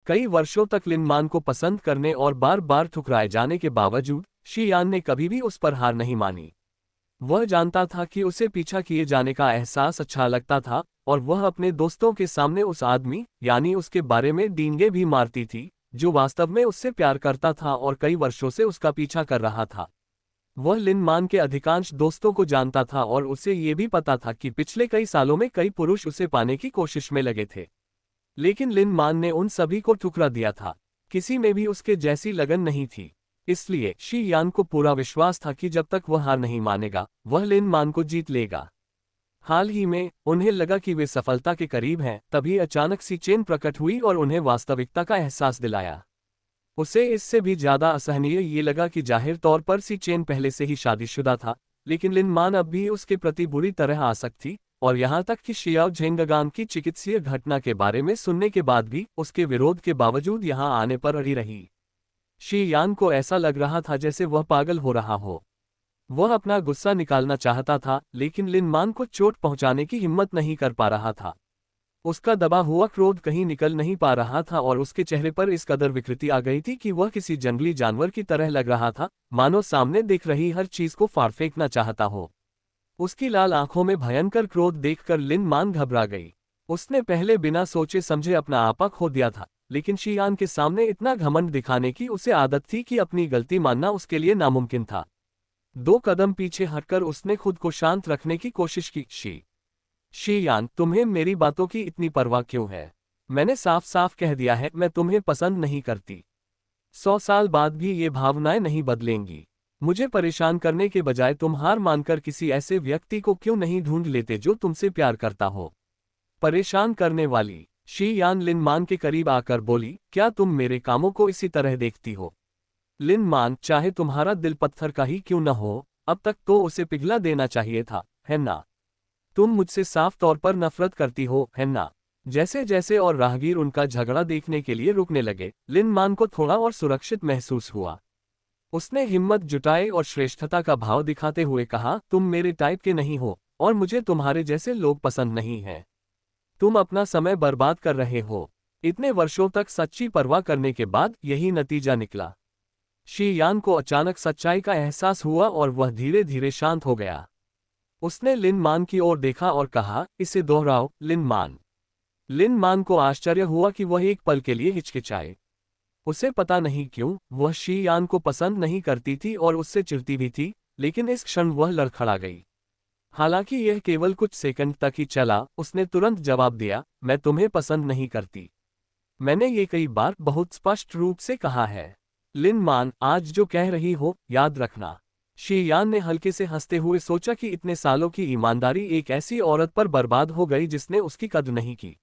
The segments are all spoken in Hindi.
कई वर्षों तक लिन मान को पसंद करने और बार बार ठुकराए जाने के बावजूद शी यान ने कभी भी उस पर हार नहीं मानी। वह जानता था कि उसे पीछा किए जाने का एहसास अच्छा लगता था, और वह अपने दोस्तों के सामने उस आदमी यानी उसके बारे में डींगे भी मारती थी जो वास्तव में उससे प्यार करता था और कई वर्षों से उसका पीछा कर रहा था। वह लिन मान के अधिकांश दोस्तों को जानता था और उसे ये भी पता था कि पिछले कई सालों में कई पुरुष उसे पाने की कोशिश में लगे थे, लेकिन लिन मान ने उन सभी को ठुकरा दिया था। किसी में भी उसके जैसी लगन नहीं थी। इसलिए शी यान को पूरा विश्वास था कि जब तक वह हार नहीं मानेगा वह लिन मान को जीत लेगा। हाल ही में उन्हें लगा कि वे सफलता के करीब हैं, तभी अचानक सी चेन प्रकट हुई और उन्हें वास्तविकता का एहसास दिलाया। उसे इससे भी ज्यादा असहनीय ये लगा कि जाहिर तौर पर सी चेन पहले से ही शादीशुदा था, लेकिन लिन मान अब भी उसके प्रति बुरी तरह आसक्त थी, और यहाँ तक कि शियाओ झेंगगान की चिकित्सीय घटना के बारे में सुनने के बाद भी उसके विरोध के बावजूद यहाँ आने पर अड़ी रही। शी यान को ऐसा लग रहा था जैसे वह पागल हो रहा हो। वह अपना गुस्सा निकालना चाहता था, लेकिन लिन मान को चोट पहुंचाने की हिम्मत नहीं कर पा रहा था। उसका दबा हुआ क्रोध कहीं निकल नहीं पा रहा था और उसके चेहरे पर इस कदर विकृति आ गई थी कि वह किसी जंगली जानवर की तरह लग रहा था, मानो सामने दिख रही हर चीज को फाड़ फेंकना चाहता हो। उसकी लाल आंखों में भयंकर क्रोध देखकर लिन मान घबरा गई। उसने पहले बिना सोचे समझे अपना आपा खो दिया था, लेकिन शी यान के सामने इतना घमंड दिखाने की उसे आदत थी कि अपनी गलती मानना उसके लिए नामुमकिन था। 2 कदम पीछे हटकर उसने खुद को शांत रखने की कोशिश की। शी यान, तुम्हें मेरी बातों की इतनी परवाह क्यों है? मैंने साफ साफ कह दिया है, मैं तुम्हें पसंद नहीं करती। 100 साल बाद भी ये भावनाएं नहीं बदलेंगी। मुझे परेशान करने के बजाय तुम हार मानकर किसी ऐसे व्यक्ति को क्यों नहीं ढूंढ लेते जो तुमसे प्यार करता हो? परेशान करने वाली? शी यान लिन मान के करीब आकर बोली, क्या तुम मेरे कामों को इसी तरह देखती हो? लिन मान, चाहे तुम्हारा दिल पत्थर का ही क्यों न हो, अब तक तो उसे पिघला देना चाहिए था, है ना? तुम मुझसे साफ तौर पर नफरत करती हो, है ना? जैसे जैसे और राहगीर उनका झगड़ा देखने के लिए रुकने लगे, लिन मान को थोड़ा और सुरक्षित महसूस हुआ। उसने हिम्मत जुटाई और श्रेष्ठता का भाव दिखाते हुए कहा, तुम मेरे टाइप के नहीं हो और मुझे तुम्हारे जैसे लोग पसंद नहीं हैं। तुम अपना समय बर्बाद कर रहे हो। इतने वर्षों तक सच्ची परवाह करने के बाद यही नतीजा निकला। शी यान को अचानक सच्चाई का एहसास हुआ और वह धीरे धीरे शांत हो गया। उसने लिन मान की ओर देखा और कहा, इसे दोहराओ, लिन मान। लिन मान को आश्चर्य हुआ कि वह एक पल के लिए हिचकिचाए। उसे पता नहीं क्यों वह शी यान को पसंद नहीं करती थी और उससे चिढ़ती भी थी, लेकिन इस क्षण वह लड़खड़ा गई। हालांकि यह केवल कुछ सेकंड तक ही चला, उसने तुरंत जवाब दिया, मैं तुम्हें पसंद नहीं करती। मैंने ये कई बार बहुत स्पष्ट रूप से कहा है। लिन मान, आज जो कह रही हो याद रखना। शी यान ने हल्के से हंसते हुए सोचा कि इतने सालों की ईमानदारी एक ऐसी औरत पर बर्बाद हो गई जिसने उसकी कद्र नहीं की।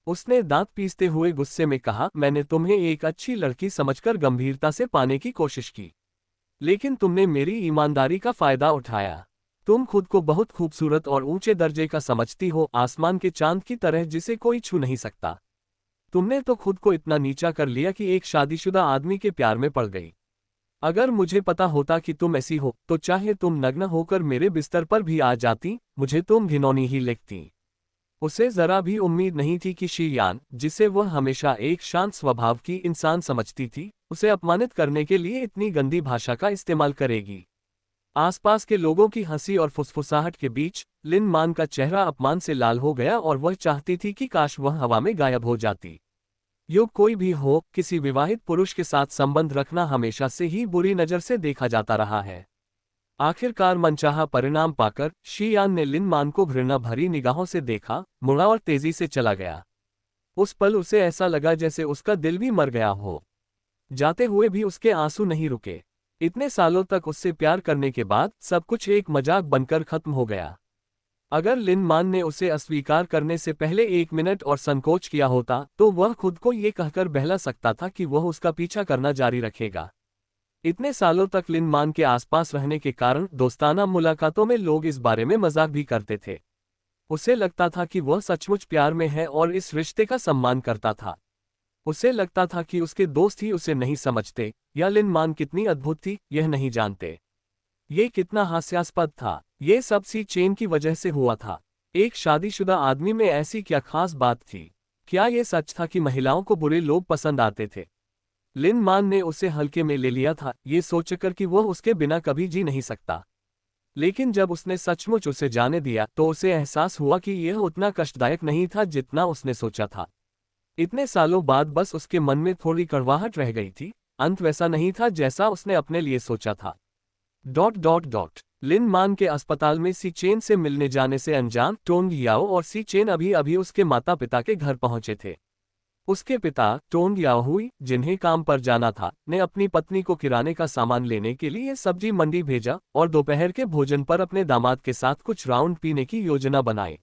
उसने दांत पीसते हुए गुस्से में कहा, मैंने तुम्हें एक अच्छी लड़की समझकर गंभीरता से पाने की कोशिश की, लेकिन तुमने मेरी ईमानदारी का फायदा उठाया। तुम खुद को बहुत खूबसूरत और ऊंचे दर्जे का समझती हो, आसमान के चांद की तरह जिसे कोई छू नहीं सकता। तुमने तो खुद को इतना नीचा कर लिया कि एक शादीशुदा आदमी के प्यार में पड़ गई। अगर मुझे पता होता कि तुम ऐसी हो तो चाहे तुम नग्न होकर मेरे बिस्तर पर भी आ जाती, मुझे तुम घिनौनी ही लगती। उसे जरा भी उम्मीद नहीं थी कि शी यान, जिसे वह हमेशा एक शांत स्वभाव की इंसान समझती थी, उसे अपमानित करने के लिए इतनी गंदी भाषा का इस्तेमाल करेगी। आसपास के लोगों की हंसी और फुसफुसाहट के बीच लिन मान का चेहरा अपमान से लाल हो गया और वह चाहती थी कि काश वह हवा में गायब हो जाती। यो कोई भी हो, किसी विवाहित पुरुष के साथ संबंध रखना हमेशा से ही बुरी नजर से देखा जाता रहा है। आखिरकार मनचाहा परिणाम पाकर शी यान ने लिन मान को घृणा भरी निगाहों से देखा, मुड़ा और तेजी से चला गया। उस पल उसे ऐसा लगा जैसे उसका दिल भी मर गया हो। जाते हुए भी उसके आंसू नहीं रुके। इतने सालों तक उससे प्यार करने के बाद सब कुछ एक मजाक बनकर खत्म हो गया। अगर लिन मान ने उसे अस्वीकार करने से पहले 1 मिनट और संकोच किया होता तो वह खुद को ये कहकर बहला सकता था कि वह उसका पीछा करना जारी रखेगा। इतने सालों तक लिन मान के आसपास रहने के कारण दोस्ताना मुलाकातों में लोग इस बारे में मजाक भी करते थे। उसे लगता था कि वह सचमुच प्यार में है और इस रिश्ते का सम्मान करता था। उसे लगता था कि उसके दोस्त ही उसे नहीं समझते, या लिन मान कितनी अद्भुत थी यह नहीं जानते। ये कितना हास्यास्पद था। ये सब सी चेन की वजह से हुआ था। एक शादीशुदा आदमी में ऐसी क्या खास बात थी? क्या ये सच था कि महिलाओं को बुरे लोग पसंद आते थे? लिन मान ने उसे हल्के में ले लिया था, ये सोचकर कि वह उसके बिना कभी जी नहीं सकता। लेकिन जब उसने सचमुच उसे जाने दिया तो उसे एहसास हुआ कि यह उतना कष्टदायक नहीं था जितना उसने सोचा था। इतने सालों बाद बस उसके मन में थोड़ी कड़वाहट रह गई थी। अंत वैसा नहीं था जैसा उसने अपने लिए सोचा था। लिन मान के अस्पताल में सी चेन से मिलने जाने से अनजान टोंग याओ और सी चेन अभी अभी उसके माता पिता के घर पहुंचे थे। उसके पिता टोंग याओहुई, जिन्हें काम पर जाना था, ने अपनी पत्नी को किराने का सामान लेने के लिए सब्जी मंडी भेजा और दोपहर के भोजन पर अपने दामाद के साथ कुछ राउंड पीने की योजना बनाई।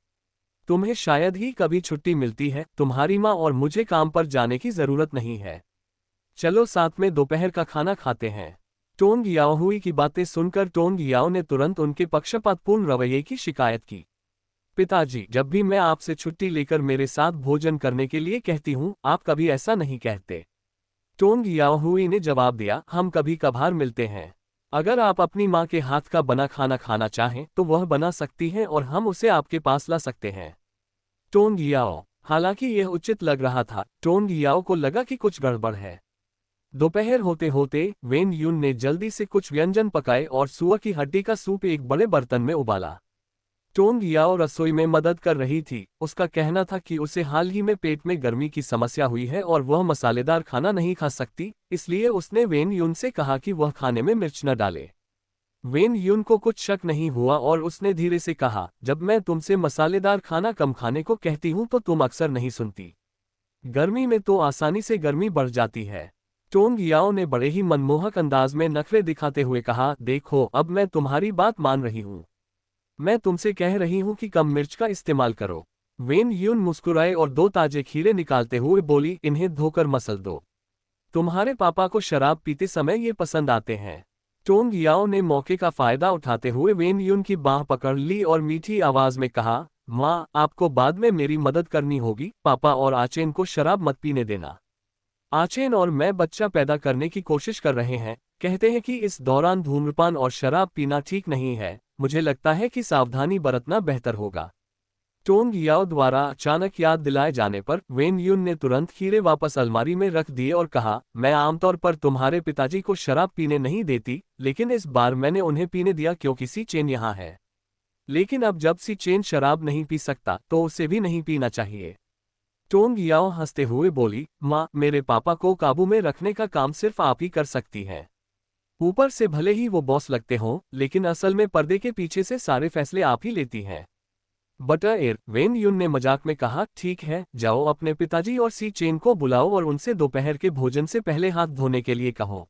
तुम्हें शायद ही कभी छुट्टी मिलती है, तुम्हारी माँ और मुझे काम पर जाने की जरूरत नहीं है। चलो साथ में दोपहर का खाना खाते हैं। टोंग याओहुई की बातें सुनकर टोंग याओ ने तुरंत उनके पक्षपातपूर्ण रवैये की शिकायत की। पिताजी, जब भी मैं आपसे छुट्टी लेकर मेरे साथ भोजन करने के लिए कहती हूँ, आप कभी ऐसा नहीं कहते। टोंग याओहुई ने जवाब दिया, हम कभी कभार मिलते हैं। अगर आप अपनी माँ के हाथ का बना खाना खाना चाहें तो वह बना सकती हैं और हम उसे आपके पास ला सकते हैं। टोंग याओ, हालांकि यह उचित लग रहा था, टोंग याओ को लगा कि कुछ गड़बड़ है। दोपहर होते होते वेन यून ने जल्दी से कुछ व्यंजन पकाए और सुअर की हड्डी का सूप एक बड़े बर्तन में उबाला। टोंग याओ रसोई में मदद कर रही थी। उसका कहना था कि उसे हाल ही में पेट में गर्मी की समस्या हुई है और वह मसालेदार खाना नहीं खा सकती, इसलिए उसने वेन यून से कहा कि वह खाने में मिर्च न डाले। वेन यून को कुछ शक नहीं हुआ और उसने धीरे से कहा, जब मैं तुमसे मसालेदार खाना कम खाने को कहती हूँ तो तुम अक्सर नहीं सुनती। गर्मी में तो आसानी से गर्मी बढ़ जाती है। टोंग याओ ने बड़े ही मनमोहक अंदाज में नखरे दिखाते हुए कहा, देखो अब मैं तुम्हारी बात मान रही हूँ। मैं तुमसे कह रही हूँ कि कम मिर्च का इस्तेमाल करो। वेन यून मुस्कुराए और 2 ताजे खीरे निकालते हुए बोली, इन्हें धोकर मसल दो। तुम्हारे पापा को शराब पीते समय ये पसंद आते हैं। टोंग याओ ने मौके का फायदा उठाते हुए वेन यून की बाह पकड़ ली और मीठी आवाज में कहा, माँ, आपको बाद में मेरी मदद करनी होगी। पापा और आचेन को शराब मत पीने देना। आचेन और मैं बच्चा पैदा करने की कोशिश कर रहे हैं। कहते हैं कि इस दौरान धूम्रपान और शराब पीना ठीक नहीं है। मुझे लगता है कि सावधानी बरतना बेहतर होगा। टोंग याओ द्वारा अचानक याद दिलाए जाने पर वेन यून ने तुरंत खीरे वापस अलमारी में रख दिए और कहा, मैं आमतौर पर तुम्हारे पिताजी को शराब पीने नहीं देती, लेकिन इस बार मैंने उन्हें पीने दिया क्योंकि सी चेन यहाँ है। लेकिन अब जब सी चेन शराब नहीं पी सकता तो उसे भी नहीं पीना चाहिए। टोंग याओ हंसते हुए बोली, माँ, मेरे पापा को काबू में रखने का काम सिर्फ आप ही कर सकती हैं। ऊपर से भले ही वो बॉस लगते हों, लेकिन असल में पर्दे के पीछे से सारे फैसले आप ही लेती हैं। बटर वेन यून ने मजाक में कहा, ठीक है, जाओ अपने पिताजी और सी चेन को बुलाओ और उनसे दोपहर के भोजन से पहले हाथ धोने के लिए कहो।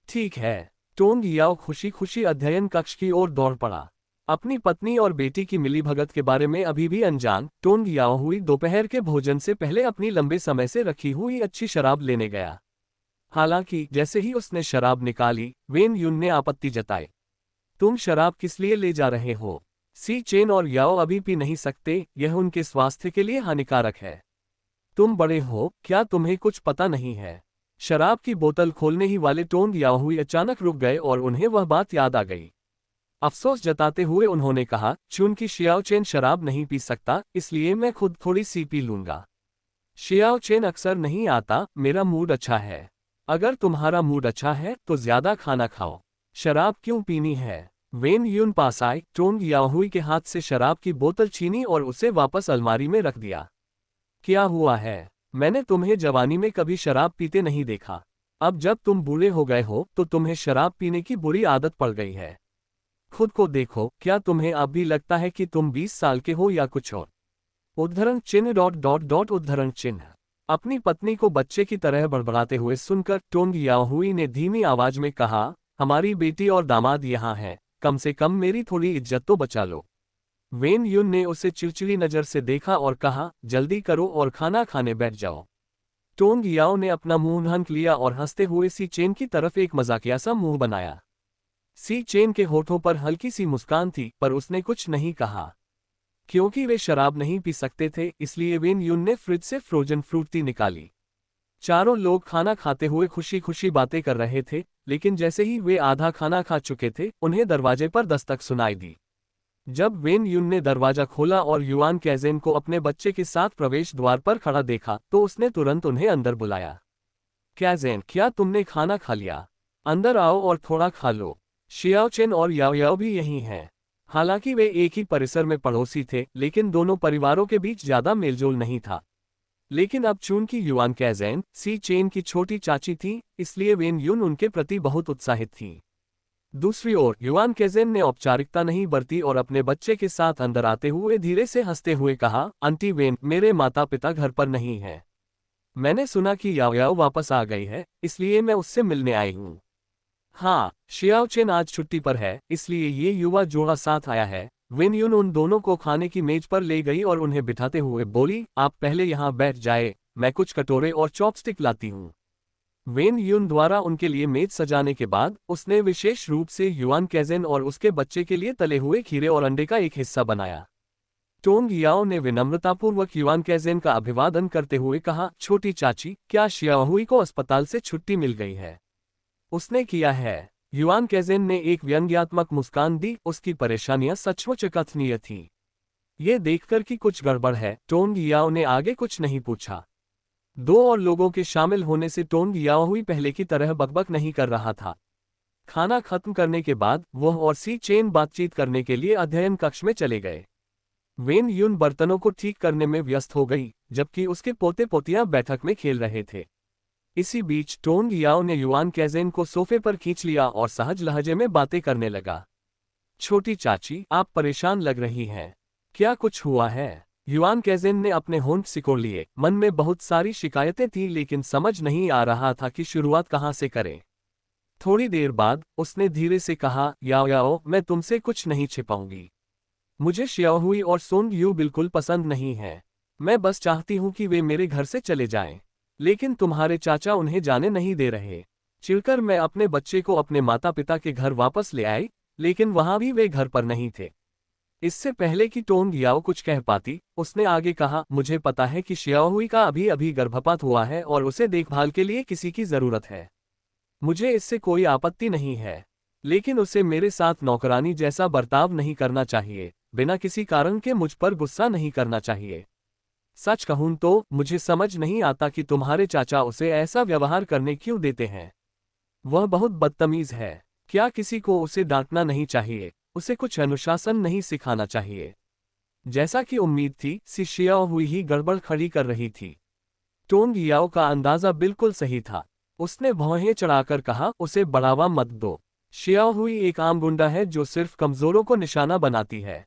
ठीक है। टोंग याओ खुशी खुशी अध्ययन कक्ष की ओर दौड़ पड़ा। अपनी पत्नी और बेटी की मिलीभगत के बारे में अभी भी अनजान टोंग याओहुई दोपहर के भोजन से पहले अपनी लंबे समय से रखी हुई अच्छी शराब लेने गया। हालांकि जैसे ही उसने शराब निकाली, वेन यून ने आपत्ति जताई। तुम शराब किस लिए ले जा रहे हो? सी चेन और याओ अभी पी नहीं सकते, यह उनके स्वास्थ्य के लिए हानिकारक है। तुम बड़े हो, क्या तुम्हें कुछ पता नहीं है? शराब की बोतल खोलने ही वाले टोंग याओहुई अचानक रुक गए और उन्हें वह बात याद आ गई। अफसोस जताते हुए उन्होंने कहा, चूंकि शियाओ चेन शराब नहीं पी सकता, इसलिए मैं खुद थोड़ी सी पी लूंगा। शियाओ चेन अक्सर नहीं आता, मेरा मूड अच्छा है। अगर तुम्हारा मूड अच्छा है तो ज्यादा खाना खाओ। शराब क्यों पीनी है? वेन यून पास आए, टोंग याओहुई के हाथ से शराब की बोतल छीनी और उसे वापस अलमारी में रख दिया। क्या हुआ है? मैंने तुम्हें जवानी में कभी शराब पीते नहीं देखा। अब जब तुम बूढ़े हो गए हो तो तुम्हें शराब पीने की बुरी आदत पड़ गई है। खुद को देखो, क्या तुम्हें अब भी लगता है कि तुम 20 साल के हो या कुछ और? उद्धरण चिन्ह उद्धरण चिन्ह। अपनी पत्नी को बच्चे की तरह बड़बड़ाते हुए सुनकर टोंग याओहुई ने धीमी आवाज में कहा, हमारी बेटी और दामाद यहाँ हैं, कम से कम मेरी थोड़ी इज्जत तो बचा लो। वेन यून ने उसे चिड़चिड़ी नजर से देखा और कहा, जल्दी करो और खाना खाने बैठ जाओ। टोंग याओ ने अपना मुंह ढक लिया और हंसते हुए सी चेन की तरफ एक मजाकिया सा मुंह बनाया। सी चेन के होठों पर हल्की सी मुस्कान थी, पर उसने कुछ नहीं कहा। क्योंकि वे शराब नहीं पी सकते थे, इसलिए वेन यून ने फ्रिज से फ्रोजन फ्रूटी निकाली। चारों लोग खाना खाते हुए खुशी खुशी बातें कर रहे थे, लेकिन जैसे ही वे आधा खाना खा चुके थे, उन्हें दरवाजे पर दस्तक सुनाई दी। जब वेन युन ने दरवाजा खोला और युआन कैजेन को अपने बच्चे के साथ प्रवेश द्वार पर खड़ा देखा तो उसने तुरंत उन्हें अंदर बुलाया। कैजेन, क्या तुमने खाना खा लिया? अंदर आओ और थोड़ा खा लो। शियाओ चेन और याओ याओ भी यहीं हैं। हालांकि वे एक ही परिसर में पड़ोसी थे, लेकिन दोनों परिवारों के बीच ज्यादा मेलजोल नहीं था। लेकिन अब चूंकि युआन कैजेन सी चेन की छोटी चाची थी, इसलिए वेन युन उनके प्रति बहुत उत्साहित थी। दूसरी ओर युआन कैजेन ने औपचारिकता नहीं बरती और अपने बच्चे के साथ अंदर आते हुए धीरे से हंसते हुए कहा, आंटी वेन, मेरे माता पिता घर पर नहीं हैं। मैंने सुना कि याओ याओ वापस आ गई है, इसलिए मैं उससे मिलने आई हूँ। हाँ, शियाओ चेन आज छुट्टी पर है, इसलिए ये युवा जोड़ा साथ आया है। वेन युन उन दोनों को खाने की मेज पर ले गई और उन्हें बिठाते हुए बोली, आप पहले यहाँ बैठ जाए, मैं कुछ कटोरे और चॉपस्टिक लाती हूँ। वेन युन द्वारा उनके लिए मेज सजाने के बाद उसने विशेष रूप से युआन कैजेन और उसके बच्चे के लिए तले हुए खीरे और अंडे का एक हिस्सा बनाया। टोंग याओ ने विनम्रतापूर्वक युआन कैजेन का अभिवादन करते हुए कहा, छोटी चाची, क्या शियाओहुई को अस्पताल से छुट्टी मिल गई है? उसने किया है। युआन कैजेन ने एक व्यंग्यात्मक मुस्कान दी, उसकी परेशानियां सचमुच अकथनीय थीं। ये देखकर कि कुछ गड़बड़ है, टोंग याओ ने आगे कुछ नहीं पूछा। दो और लोगों के शामिल होने से टोंग याओहुई पहले की तरह बकबक नहीं कर रहा था। खाना खत्म करने के बाद वह और सी चेन बातचीत करने के लिए अध्ययन कक्ष में चले गए। वेन युन बर्तनों को ठीक करने में व्यस्त हो गई, जबकि उसके पोते पोतियां बैठक में खेल रहे थे। इसी बीच टोंग याओ ने युआन कैजेन को सोफे पर खींच लिया और सहज लहजे में बातें करने लगा। छोटी चाची, आप परेशान लग रही हैं। क्या कुछ हुआ है? युआन कैजेन ने अपने होंठ सिकोड़ लिए। मन में बहुत सारी शिकायतें थीं, लेकिन समझ नहीं आ रहा था कि शुरुआत कहाँ से करें। थोड़ी देर बाद उसने धीरे से कहा, याओ याओ, मैं तुमसे कुछ नहीं छिपाऊंगी। मुझे शियाओहुई और सोंग यू बिल्कुल पसंद नहीं है। मैं बस चाहती हूँ कि वे मेरे घर से चले जाएं। लेकिन तुम्हारे चाचा उन्हें जाने नहीं दे रहे। चिढ़कर मैं अपने बच्चे को अपने माता पिता के घर वापस ले आई, लेकिन वहां भी वे घर पर नहीं थे। इससे पहले कि टोंग याओ कुछ कह पाती, उसने आगे कहा, मुझे पता है कि शियाओहुई का अभी अभी गर्भपात हुआ है और उसे देखभाल के लिए किसी की जरूरत है। मुझे इससे कोई आपत्ति नहीं है, लेकिन उसे मेरे साथ नौकरानी जैसा बर्ताव नहीं करना चाहिए। बिना किसी कारण के मुझ पर गुस्सा नहीं करना चाहिए। सच कहूं तो मुझे समझ नहीं आता कि तुम्हारे चाचा उसे ऐसा व्यवहार करने क्यों देते हैं। वह बहुत बदतमीज है। क्या किसी को उसे डांटना नहीं चाहिए? उसे कुछ अनुशासन नहीं सिखाना चाहिए? जैसा कि उम्मीद थी, सी शियाओहुई ही गड़बड़ खड़ी कर रही थी। टोंग याओ का अंदाजा बिल्कुल सही था। उसने भौहें चढ़ाकर कहा, उसे बढ़ावा मत दो। शियाओहुई एक आम गुंडा है जो सिर्फ कमजोरों को निशाना बनाती है।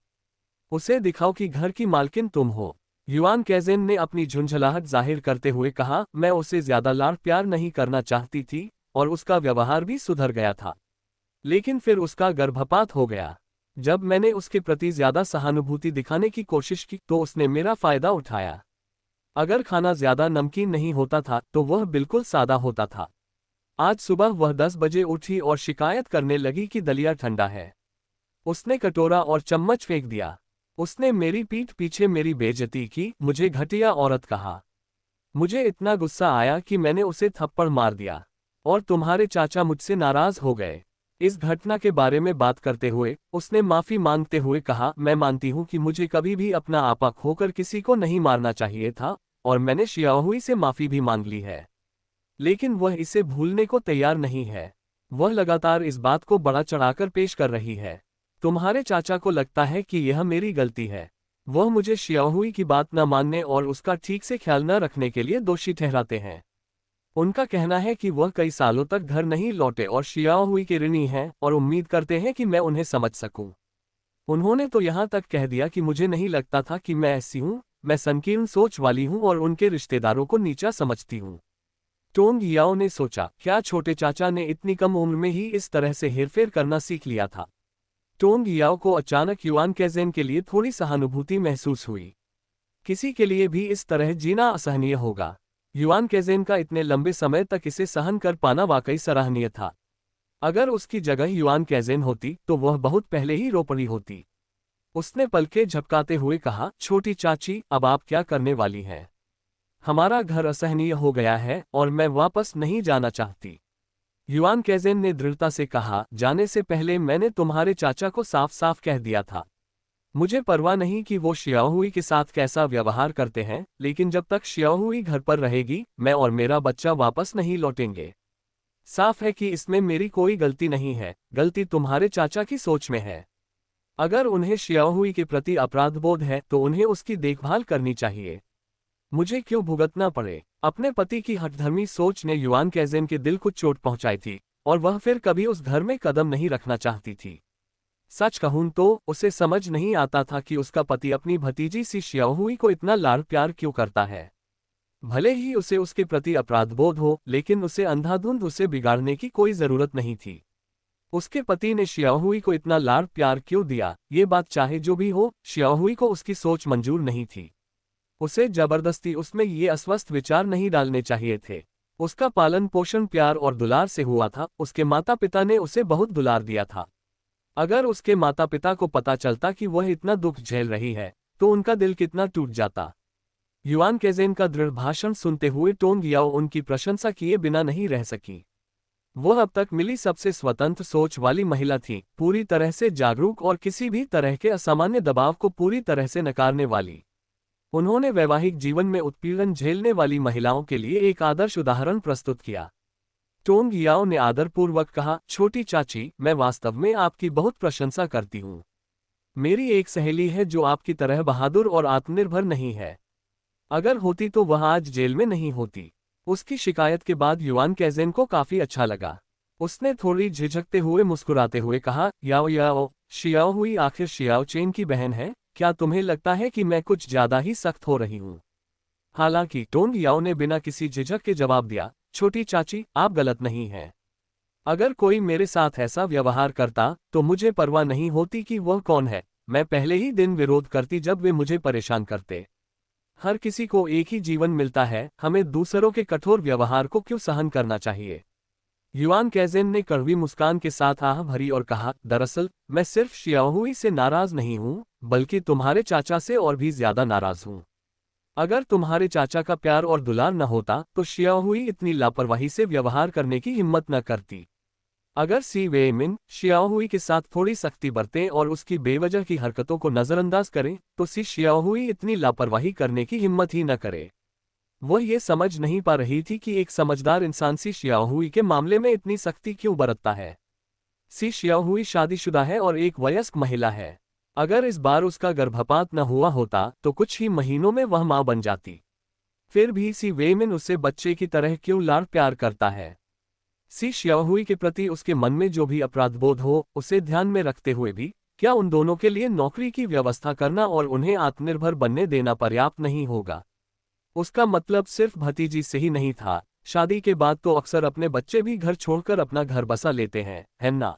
उसे दिखाओ कि घर की मालकिन तुम हो। युआन कैजेन ने अपनी झुंझलाहट जाहिर करते हुए कहा, मैं उसे ज्यादा लाड़ प्यार नहीं करना चाहती थी और उसका व्यवहार भी सुधर गया था। लेकिन फिर उसका गर्भपात हो गया। जब मैंने उसके प्रति ज्यादा सहानुभूति दिखाने की कोशिश की तो उसने मेरा फायदा उठाया। अगर खाना ज्यादा नमकीन नहीं होता था तो वह बिल्कुल सादा होता था। आज सुबह वह 10 बजे उठी और शिकायत करने लगी कि दलिया ठंडा है। उसने कटोरा और चम्मच फेंक दिया। उसने मेरी पीठ पीछे मेरी बेइज्जती की, मुझे घटिया औरत कहा। मुझे इतना गुस्सा आया कि मैंने उसे थप्पड़ मार दिया और तुम्हारे चाचा मुझसे नाराज हो गए। इस घटना के बारे में बात करते हुए उसने माफी मांगते हुए कहा, मैं मानती हूँ कि मुझे कभी भी अपना आपा खोकर किसी को नहीं मारना चाहिए था और मैंने शियाओहुई से माफी भी मांग ली है। लेकिन वह इसे भूलने को तैयार नहीं है। वह लगातार इस बात को बढ़ा चढ़ाकर पेश कर रही है। तुम्हारे चाचा को लगता है कि यह मेरी गलती है। वह मुझे शियाओहुई की बात न मानने और उसका ठीक से ख्याल न रखने के लिए दोषी ठहराते हैं। उनका कहना है कि वह कई सालों तक घर नहीं लौटे और शियाओहुई के ऋणी हैं और उम्मीद करते हैं कि मैं उन्हें समझ सकूं। उन्होंने तो यहाँ तक कह दिया कि मुझे नहीं लगता था कि मैं ऐसी हूँ, मैं संकीर्ण सोच वाली हूँ और उनके रिश्तेदारों को नीचा समझती हूँ। टोंग याओ ने सोचा, क्या छोटे चाचा ने इतनी कम उम्र में ही इस तरह से हेरफेर करना सीख लिया था। टोंग याओ को अचानक युआन कैजेन के लिए थोड़ी सहानुभूति महसूस हुई। किसी के लिए भी इस तरह जीना असहनीय होगा। युआन कैजेन का इतने लंबे समय तक इसे सहन कर पाना वाकई सराहनीय था। अगर उसकी जगह युआन कैजेन होती तो वह बहुत पहले ही रो पड़ी होती। उसने पलकें झपकाते हुए कहा, छोटी चाची, अब आप क्या करने वाली हैं? हमारा घर असहनीय हो गया है और मैं वापस नहीं जाना चाहती। युआन कैजेन ने दृढ़ता से कहा, जाने से पहले मैंने तुम्हारे चाचा को साफ साफ कह दिया था। मुझे परवाह नहीं कि वो शियाओहुई के साथ कैसा व्यवहार करते हैं, लेकिन जब तक शियाओहुई घर पर रहेगी, मैं और मेरा बच्चा वापस नहीं लौटेंगे। साफ है कि इसमें मेरी कोई गलती नहीं है, गलती तुम्हारे चाचा की सोच में है। अगर उन्हें शियाओहुई के प्रति अपराधबोध है तो उन्हें उसकी देखभाल करनी चाहिए। मुझे क्यों भुगतना पड़े? अपने पति की हठधर्मी सोच ने युआन कैजेन के दिल को चोट पहुंचाई थी, और वह फिर कभी उस घर में कदम नहीं रखना चाहती थी। सच कहूं तो उसे समझ नहीं आता था कि उसका पति अपनी भतीजी सी शियाओहुई को इतना लाड़ प्यार क्यों करता है। भले ही उसे उसके प्रति अपराधबोध हो, लेकिन उसे अंधाधुंध उसे बिगाड़ने की कोई जरूरत नहीं थी। उसके पति ने शियाओहुई को इतना लाड़ प्यार क्यों दिया, ये बात चाहे जो भी हो, शियाओहुई को उसकी सोच मंजूर नहीं थी। उसे जबरदस्ती उसमें ये अस्वस्थ विचार नहीं डालने चाहिए थे। उसका पालन पोषण प्यार और दुलार से हुआ था, उसके माता पिता ने उसे बहुत दुलार दिया था। अगर उसके माता पिता को पता चलता कि वह इतना दुख झेल रही है, तो उनका दिल कितना टूट जाता। युआन कैजेन का दृढ़ भाषण सुनते हुए टोंग याओ उनकी प्रशंसा किए बिना नहीं रह सकी। वह अब तक मिली सबसे स्वतंत्र सोच वाली महिला थी, पूरी तरह से जागरूक और किसी भी तरह के असामान्य दबाव को पूरी तरह से नकारने वाली। उन्होंने वैवाहिक जीवन में उत्पीड़न झेलने वाली महिलाओं के लिए एक आदर्श उदाहरण प्रस्तुत किया। टोंग याओ ने आदरपूर्वक कहा, छोटी चाची, मैं वास्तव में आपकी बहुत प्रशंसा करती हूँ। मेरी एक सहेली है जो आपकी तरह बहादुर और आत्मनिर्भर नहीं है। अगर होती तो वह आज जेल में नहीं होती। उसकी शिकायत के बाद युआन कैजेन को काफी अच्छा लगा। उसने थोड़ी झिझकते हुए मुस्कुराते हुए कहा, याओ याओ, शियाओहुई आखिर शियाओ चेन की बहन है, क्या तुम्हें लगता है कि मैं कुछ ज्यादा ही सख्त हो रही हूँ? हालांकि टोंग याओ ने बिना किसी झिझक के जवाब दिया, छोटी चाची, आप गलत नहीं हैं। अगर कोई मेरे साथ ऐसा व्यवहार करता तो मुझे परवाह नहीं होती कि वह कौन है। मैं पहले ही दिन विरोध करती जब वे मुझे परेशान करते। हर किसी को एक ही जीवन मिलता है, हमें दूसरों के कठोर व्यवहार को क्यों सहन करना चाहिए? युआन कैजेन ने कड़वी मुस्कान के साथ आह भरी और कहा, दरअसल मैं सिर्फ शियाओहुई से नाराज नहीं हूँ, बल्कि तुम्हारे चाचा से और भी ज्यादा नाराज हूँ। अगर तुम्हारे चाचा का प्यार और दुलार न होता तो शियाओहुई इतनी लापरवाही से व्यवहार करने की हिम्मत न करती। अगर सी वेइमिन शियाओहुई के साथ थोड़ी सख्ती बरतें और उसकी बेवजह की हरकतों को नजरअंदाज करें, तो सी शियाओहुई इतनी लापरवाही करने की हिम्मत ही न करे। वह ये समझ नहीं पा रही थी कि एक समझदार इंसान सी शियाओहुई के मामले में इतनी सख्ती क्यों बरतता है। सी शियाओहुई शादीशुदा है और एक वयस्क महिला है। अगर इस बार उसका गर्भपात न हुआ होता तो कुछ ही महीनों में वह मां बन जाती। फिर भी सी वेइमिन उसे बच्चे की तरह क्यों लाड़ प्यार करता है? सी शियाओहुई के प्रति उसके मन में जो भी अपराधबोध हो, उसे ध्यान में रखते हुए भी क्या उन दोनों के लिए नौकरी की व्यवस्था करना और उन्हें आत्मनिर्भर बनने देना पर्याप्त नहीं होगा? उसका मतलब सिर्फ भतीजी से ही नहीं था। शादी के बाद तो अक्सर अपने बच्चे भी घर छोड़कर अपना घर बसा लेते हैं, है ना?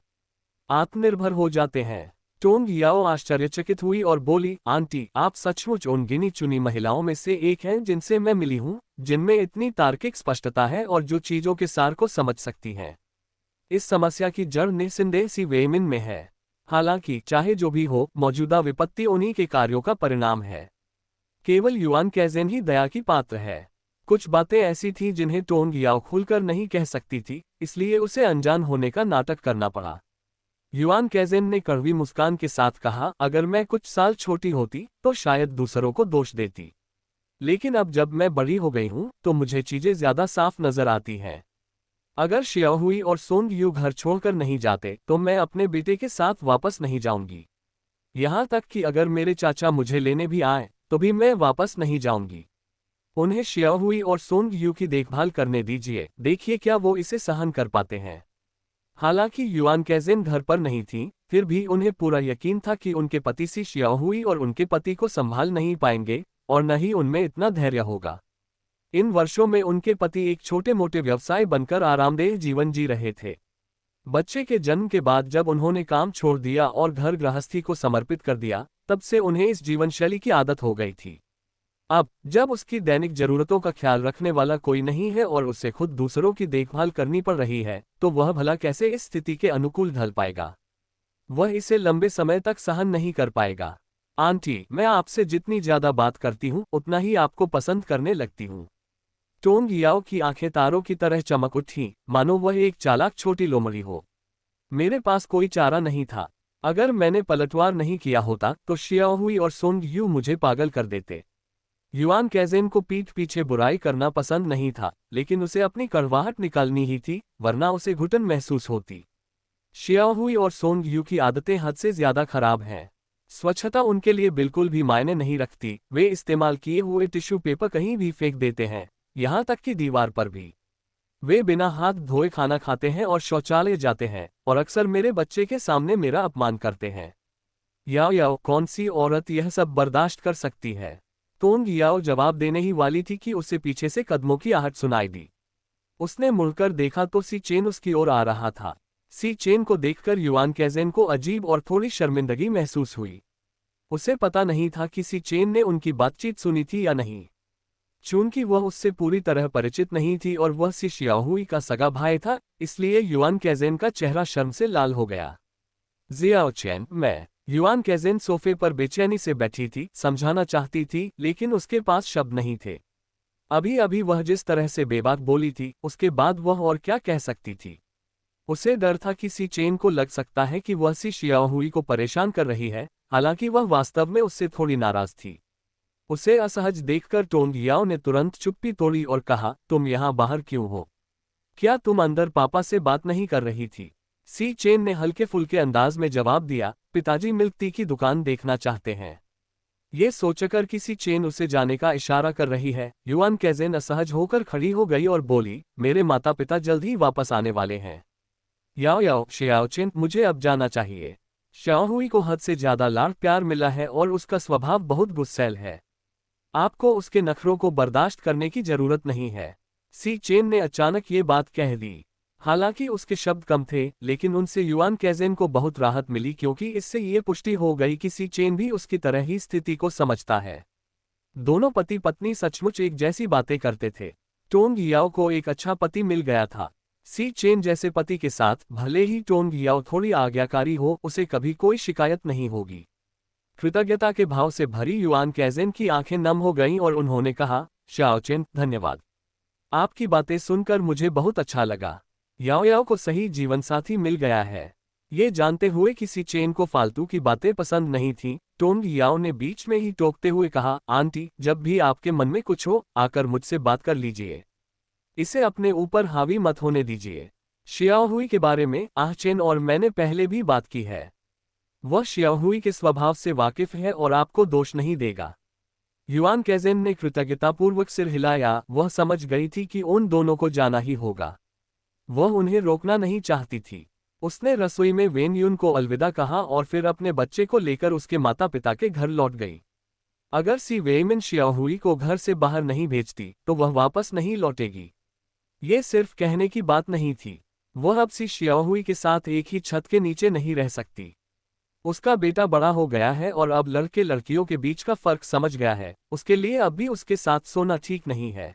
आत्मनिर्भर हो जाते हैं। टोंग याओ आश्चर्यचकित हुई और बोली, आंटी, आप सचमुच उन गिनी चुनी महिलाओं में से एक हैं जिनसे मैं मिली हूँ, जिनमें इतनी तार्किक स्पष्टता है और जो चीजों के सार को समझ सकती हैं। इस समस्या की जड़ निस्संदेह सी वेइमिन में है। हालांकि चाहे जो भी हो, मौजूदा विपत्ति उन्हीं के कार्यों का परिणाम है। केवल युआन कैजेन ही दया की पात्र है। कुछ बातें ऐसी थीं जिन्हें टोंग याओ खुलकर नहीं कह सकती थी, इसलिए उसे अनजान होने का नाटक करना पड़ा। युआन कैजेन ने कड़वी मुस्कान के साथ कहा, अगर मैं कुछ साल छोटी होती तो शायद दूसरों को दोष देती, लेकिन अब जब मैं बड़ी हो गई हूं तो मुझे चीजें ज्यादा साफ नजर आती हैं। अगर शियाओहुई और सोंग यू घर छोड़कर नहीं जाते तो मैं अपने बेटे के साथ वापस नहीं जाऊंगी। यहां तक कि अगर मेरे चाचा मुझे लेने भी आए तो भी मैं वापस नहीं जाऊंगी। उन्हें शियाओहुई और सोंग यू की देखभाल करने दीजिए, देखिए क्या वो इसे सहन कर पाते हैं। हालांकि युआन कैजेन घर पर नहीं थी, फिर भी उन्हें पूरा यकीन था कि उनके पति सी शियाओहुई और उनके पति को संभाल नहीं पाएंगे, और न ही उनमें इतना धैर्य होगा। इन वर्षों में उनके पति एक छोटे मोटे व्यवसाय बनकर आरामदेह जीवन जी रहे थे। बच्चे के जन्म के बाद जब उन्होंने काम छोड़ दिया और घर गृहस्थी को समर्पित कर दिया, तब से उन्हें इस जीवनशैली की आदत हो गई थी। अब जब उसकी दैनिक जरूरतों का ख्याल रखने वाला कोई नहीं है और उसे खुद दूसरों की देखभाल करनी पड़ रही है, तो वह भला कैसे इस स्थिति के अनुकूल ढल पाएगा? वह इसे लंबे समय तक सहन नहीं कर पाएगा। आंटी, मैं आपसे जितनी ज्यादा बात करती हूँ उतना ही आपको पसंद करने लगती हूँ। टोंग याओ की आंखें तारों की तरह चमक उठी, मानो वह एक चालाक छोटी लोमड़ी हो। मेरे पास कोई चारा नहीं था। अगर मैंने पलटवार नहीं किया होता तो शियाओहुई और सोंग यू मुझे पागल कर देते। युआन कैजेन को पीठ पीछे बुराई करना पसंद नहीं था, लेकिन उसे अपनी कड़वाहट निकालनी ही थी, वरना उसे घुटन महसूस होती। शियाओहुई और सोंग यू की आदतें हद से ज्यादा खराब हैं। स्वच्छता उनके लिए बिल्कुल भी मायने नहीं रखती, वे इस्तेमाल किए हुए टिश्यू पेपर कहीं भी फेंक देते हैं, यहाँ तक कि दीवार पर भी। वे बिना हाथ धोए खाना खाते हैं और शौचालय जाते हैं, और अक्सर मेरे बच्चे के सामने मेरा अपमान करते हैं। याओ याओ, कौन सी औरत यह सब बर्दाश्त कर सकती है? तोंग याओ जवाब देने ही वाली थी कि उसे पीछे से कदमों की आहट सुनाई दी। उसने मुड़कर देखा तो सी चेन उसकी ओर आ रहा था। सी चेन को देखकर युआन कैजेन को अजीब और थोड़ी शर्मिंदगी महसूस हुई। उसे पता नहीं था कि सी चेन ने उनकी बातचीत सुनी थी या नहीं। चूंकि वह उससे पूरी तरह परिचित नहीं थी और वह सी शियाओहुई का सगा भाई था, इसलिए युआन कैजेन का चेहरा शर्म से लाल हो गया। जियाओ चैन, मैं। युआन कैजेन सोफे पर बेचैनी से बैठी थी, समझाना चाहती थी, लेकिन उसके पास शब्द नहीं थे। अभी अभी वह जिस तरह से बेबाक बोली थी, उसके बाद वह और क्या कह सकती थी। उसे डर था कि सी चेन को लग सकता है कि वह सी शियाओहुई को परेशान कर रही है, हालांकि वह वास्तव में उससे थोड़ी नाराज थी। उसे असहज देखकर टोंग याओ ने तुरंत चुप्पी तोड़ी और कहा, तुम यहाँ बाहर क्यों हो? क्या तुम अंदर पापा से बात नहीं कर रही थी? सी चेन ने हल्के फुल्के अंदाज में जवाब दिया, पिताजी मिल्क टी की दुकान देखना चाहते हैं। ये सोचकर कि सी चेन उसे जाने का इशारा कर रही है, युआन कैजेन असहज होकर खड़ी हो गई और बोली, मेरे माता पिता जल्द ही वापस आने वाले हैं। याओ याओ, शियाओ चेन, मुझे अब जाना चाहिए। शियाओहुई को हद से ज्यादा लाड़ प्यार मिला है और उसका स्वभाव बहुत गुस्सैल है। आपको उसके नखरों को बर्दाश्त करने की जरूरत नहीं है। सी चेन ने अचानक ये बात कह दी। हालांकि उसके शब्द कम थे, लेकिन उनसे युआन कैजेन को बहुत राहत मिली, क्योंकि इससे ये पुष्टि हो गई कि सी चेन भी उसकी तरह ही स्थिति को समझता है। दोनों पति पत्नी सचमुच एक जैसी बातें करते थे। टोंग याओ को एक अच्छा पति मिल गया था। सी चेन जैसे पति के साथ भले ही टोंग याओ थोड़ी आज्ञाकारी हो, उसे कभी कोई शिकायत नहीं होगी। कृतज्ञता के भाव से भरी युआन कैजेन की आंखें नम हो गईं और उन्होंने कहा, शाओ चेन, धन्यवाद। आपकी बातें सुनकर मुझे बहुत अच्छा लगा। याओ याओ को सही जीवनसाथी मिल गया है। ये जानते हुए कि सी चेन को फालतू की बातें पसंद नहीं थीं, टोंग याओ ने बीच में ही टोकते हुए कहा, आंटी, जब भी आपके मन में कुछ हो, आकर मुझसे बात कर लीजिए। इसे अपने ऊपर हावी मत होने दीजिए। शियाओहुई के बारे में आहचेन और मैंने पहले भी बात की है। वह शियाओहुई के स्वभाव से वाकिफ है और आपको दोष नहीं देगा। युआन कैजेन ने कृतज्ञतापूर्वक सिर हिलाया, वह समझ गई थी कि उन दोनों को जाना ही होगा। वह उन्हें रोकना नहीं चाहती थी। उसने रसोई में वेन यून को अलविदा कहा और फिर अपने बच्चे को लेकर उसके माता पिता के घर लौट गई। अगर सी वेइमिन शियाओहुई को घर से बाहर नहीं भेजती तो वह वापस नहीं लौटेगी। ये सिर्फ कहने की बात नहीं थी, वह अब सी शियाओहुई के साथ एक ही छत के नीचे नहीं रह सकती। उसका बेटा बड़ा हो गया है और अब लड़के लड़कियों के बीच का फर्क समझ गया है, उसके लिए अब भी उसके साथ सोना ठीक नहीं है।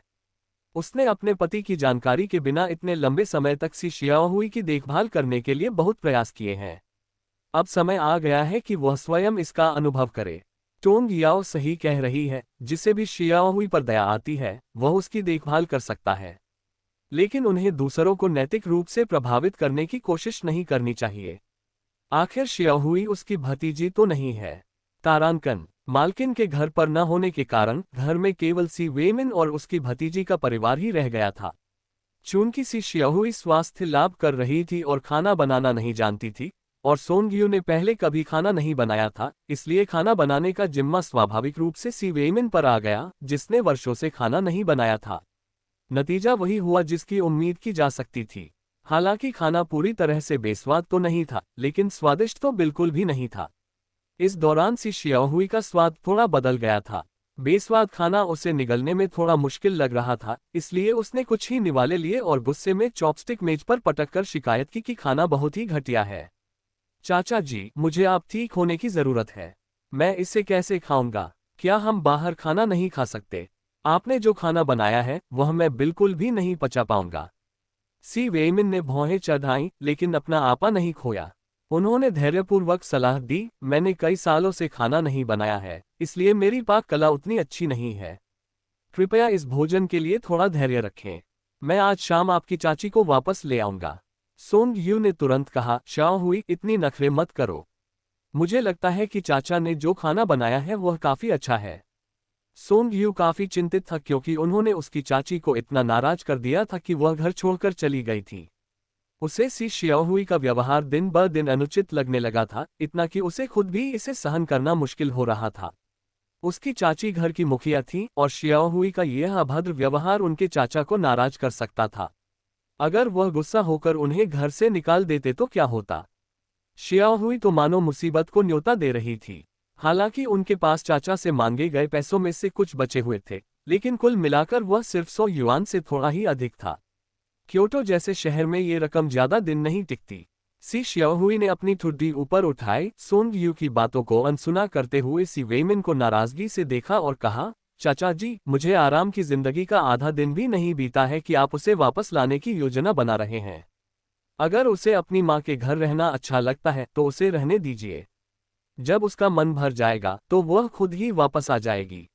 उसने अपने पति की जानकारी के बिना इतने लंबे समय तक सी शियाओहुई की देखभाल करने के लिए बहुत प्रयास किए हैं। अब समय आ गया है कि वह स्वयं इसका अनुभव करे। टोंग याओ सही कह रही है, जिसे भी शियाओहुई पर दया आती है, वह उसकी देखभाल कर सकता है। लेकिन उन्हें दूसरों को नैतिक रूप से प्रभावित करने की कोशिश नहीं करनी चाहिए। आखिर शियाओहुई उसकी भतीजी तो नहीं है। तारांकन, मालकिन के घर पर न होने के कारण घर में केवल सी वेमिन और उसकी भतीजी का परिवार ही रह गया था। चूंकि सी शियाओहुई स्वास्थ्य लाभ कर रही थी और खाना बनाना नहीं जानती थी, और सोंगयू ने पहले कभी खाना नहीं बनाया था, इसलिए खाना बनाने का जिम्मा स्वाभाविक रूप से सी वेमिन पर आ गया, जिसने वर्षों से खाना नहीं बनाया था। नतीजा वही हुआ जिसकी उम्मीद की जा सकती थी। हालांकि खाना पूरी तरह से बेस्वाद तो नहीं था, लेकिन स्वादिष्ट तो बिल्कुल भी नहीं था। इस दौरान सी शियाओहुई का स्वाद थोड़ा बदल गया था। बेस्वाद खाना उसे निगलने में थोड़ा मुश्किल लग रहा था, इसलिए उसने कुछ ही निवाले लिए और गुस्से में चॉपस्टिक मेज पर पटककर शिकायत की कि खाना बहुत ही घटिया है। चाचा जी, मुझे आप ठीक होने की जरूरत है। मैं इसे कैसे खाऊंगा? क्या हम बाहर खाना नहीं खा सकते? आपने जो खाना बनाया है वह मैं बिल्कुल भी नहीं पचा पाऊंगा। सी वेइमिन ने भौहें चढ़ाईं, लेकिन अपना आपा नहीं खोया। उन्होंने धैर्यपूर्वक सलाह दी, मैंने कई सालों से खाना नहीं बनाया है, इसलिए मेरी पाक कला उतनी अच्छी नहीं है। कृपया इस भोजन के लिए थोड़ा धैर्य रखें। मैं आज शाम आपकी चाची को वापस ले आऊंगा। सोंग यू ने तुरंत कहा, शाओहुई, इतनी नखरे मत करो। मुझे लगता है कि चाचा ने जो खाना बनाया है वह काफी अच्छा है। सोंग यू काफी चिंतित था क्योंकि उन्होंने उसकी चाची को इतना नाराज कर दिया था कि वह घर छोड़कर चली गई थी। उसे सी शियाओहुई का व्यवहार दिन ब दिन अनुचित लगने लगा था, इतना कि उसे खुद भी इसे सहन करना मुश्किल हो रहा था। उसकी चाची घर की मुखिया थी और शियाओहुई का यह अभद्र व्यवहार उनके चाचा को नाराज कर सकता था। अगर वह गुस्सा होकर उन्हें घर से निकाल देते तो क्या होता। शियाओहुई तो मानो मुसीबत को न्योता दे रही थी। हालांकि उनके पास चाचा से मांगे गए पैसों में से कुछ बचे हुए थे, लेकिन कुल मिलाकर वह सिर्फ 100 युआन से थोड़ा ही अधिक था। क्योटो जैसे शहर में ये रकम ज्यादा दिन नहीं टिकती। सी शियाओहुई ने अपनी ठुड्डी ऊपर उठाई, सोंग यू की बातों को अनसुना करते हुए सी वेइमिन को नाराजगी से देखा और कहा, चाचा जी, मुझे आराम की जिंदगी का आधा दिन भी नहीं बीता है कि आप उसे वापस लाने की योजना बना रहे हैं। अगर उसे अपनी माँ के घर रहना अच्छा लगता है तो उसे रहने दीजिए। जब उसका मन भर जाएगा तो वह खुद ही वापस आ जाएगी।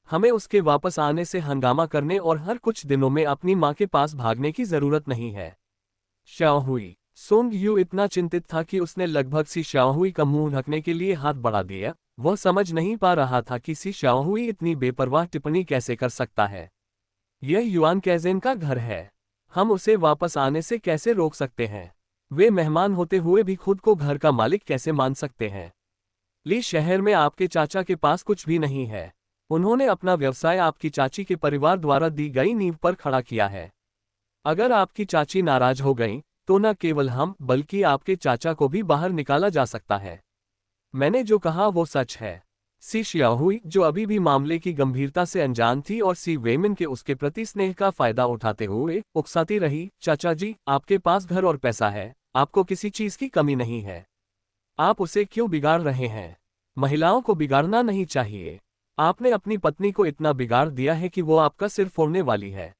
हमें उसके वापस आने से हंगामा करने और हर कुछ दिनों में अपनी माँ के पास भागने की जरूरत नहीं है। शाओहुई। सोंग यू इतना चिंतित था कि उसने लगभग सी शाओहुई का मुंह ढकने के लिए हाथ बढ़ा दिया। वह समझ नहीं पा रहा था कि सी शाओहुई इतनी बेपरवाह टिप्पणी कैसे कर सकता है। यह युआन कैजेन का घर है। हम उसे वापस आने से कैसे रोक सकते हैं। वे मेहमान होते हुए भी खुद को घर का मालिक कैसे मान सकते हैं। ली शहर में आपके चाचा के पास कुछ भी नहीं है। उन्होंने अपना व्यवसाय आपकी चाची के परिवार द्वारा दी गई नींव पर खड़ा किया है। अगर आपकी चाची नाराज हो गई तो न केवल हम बल्कि आपके चाचा को भी बाहर निकाला जा सकता है। मैंने जो कहा वो सच है। सी शियाओहुई, जो अभी भी मामले की गंभीरता से अनजान थी और सी वेइमिन के उसके प्रति स्नेह का फायदा उठाते हुए उकसाती रही, चाचा जी, आपके पास घर और पैसा है, आपको किसी चीज की कमी नहीं है। आप उसे क्यों बिगाड़ रहे हैं। महिलाओं को बिगाड़ना नहीं चाहिए। आपने अपनी पत्नी को इतना बिगाड़ दिया है कि वो आपका सिर फोड़ने वाली है।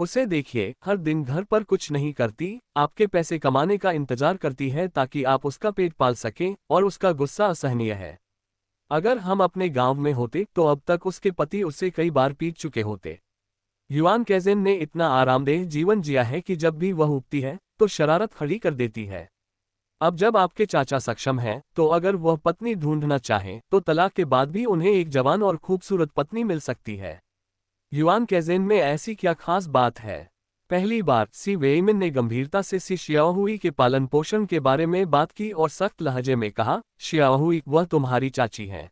उसे देखिए, हर दिन घर पर कुछ नहीं करती, आपके पैसे कमाने का इंतजार करती है ताकि आप उसका पेट पाल सकें, और उसका गुस्सा असहनीय है। अगर हम अपने गांव में होते तो अब तक उसके पति उसे कई बार पीट चुके होते। युआन कैजेन ने इतना आरामदेह जीवन जिया है कि जब भी वह उठती है तो शरारत खड़ी कर देती है। अब जब आपके चाचा सक्षम हैं, तो अगर वह पत्नी ढूंढना चाहें तो तलाक के बाद भी उन्हें एक जवान और खूबसूरत पत्नी मिल सकती है। युआन कैजेन में ऐसी क्या खास बात है। पहली बार सी वेइमिन ने गंभीरता से सी शियाओहुई के पालन पोषण के बारे में बात की और सख्त लहजे में कहा, शियाओहुई, वह तुम्हारी चाची हैं।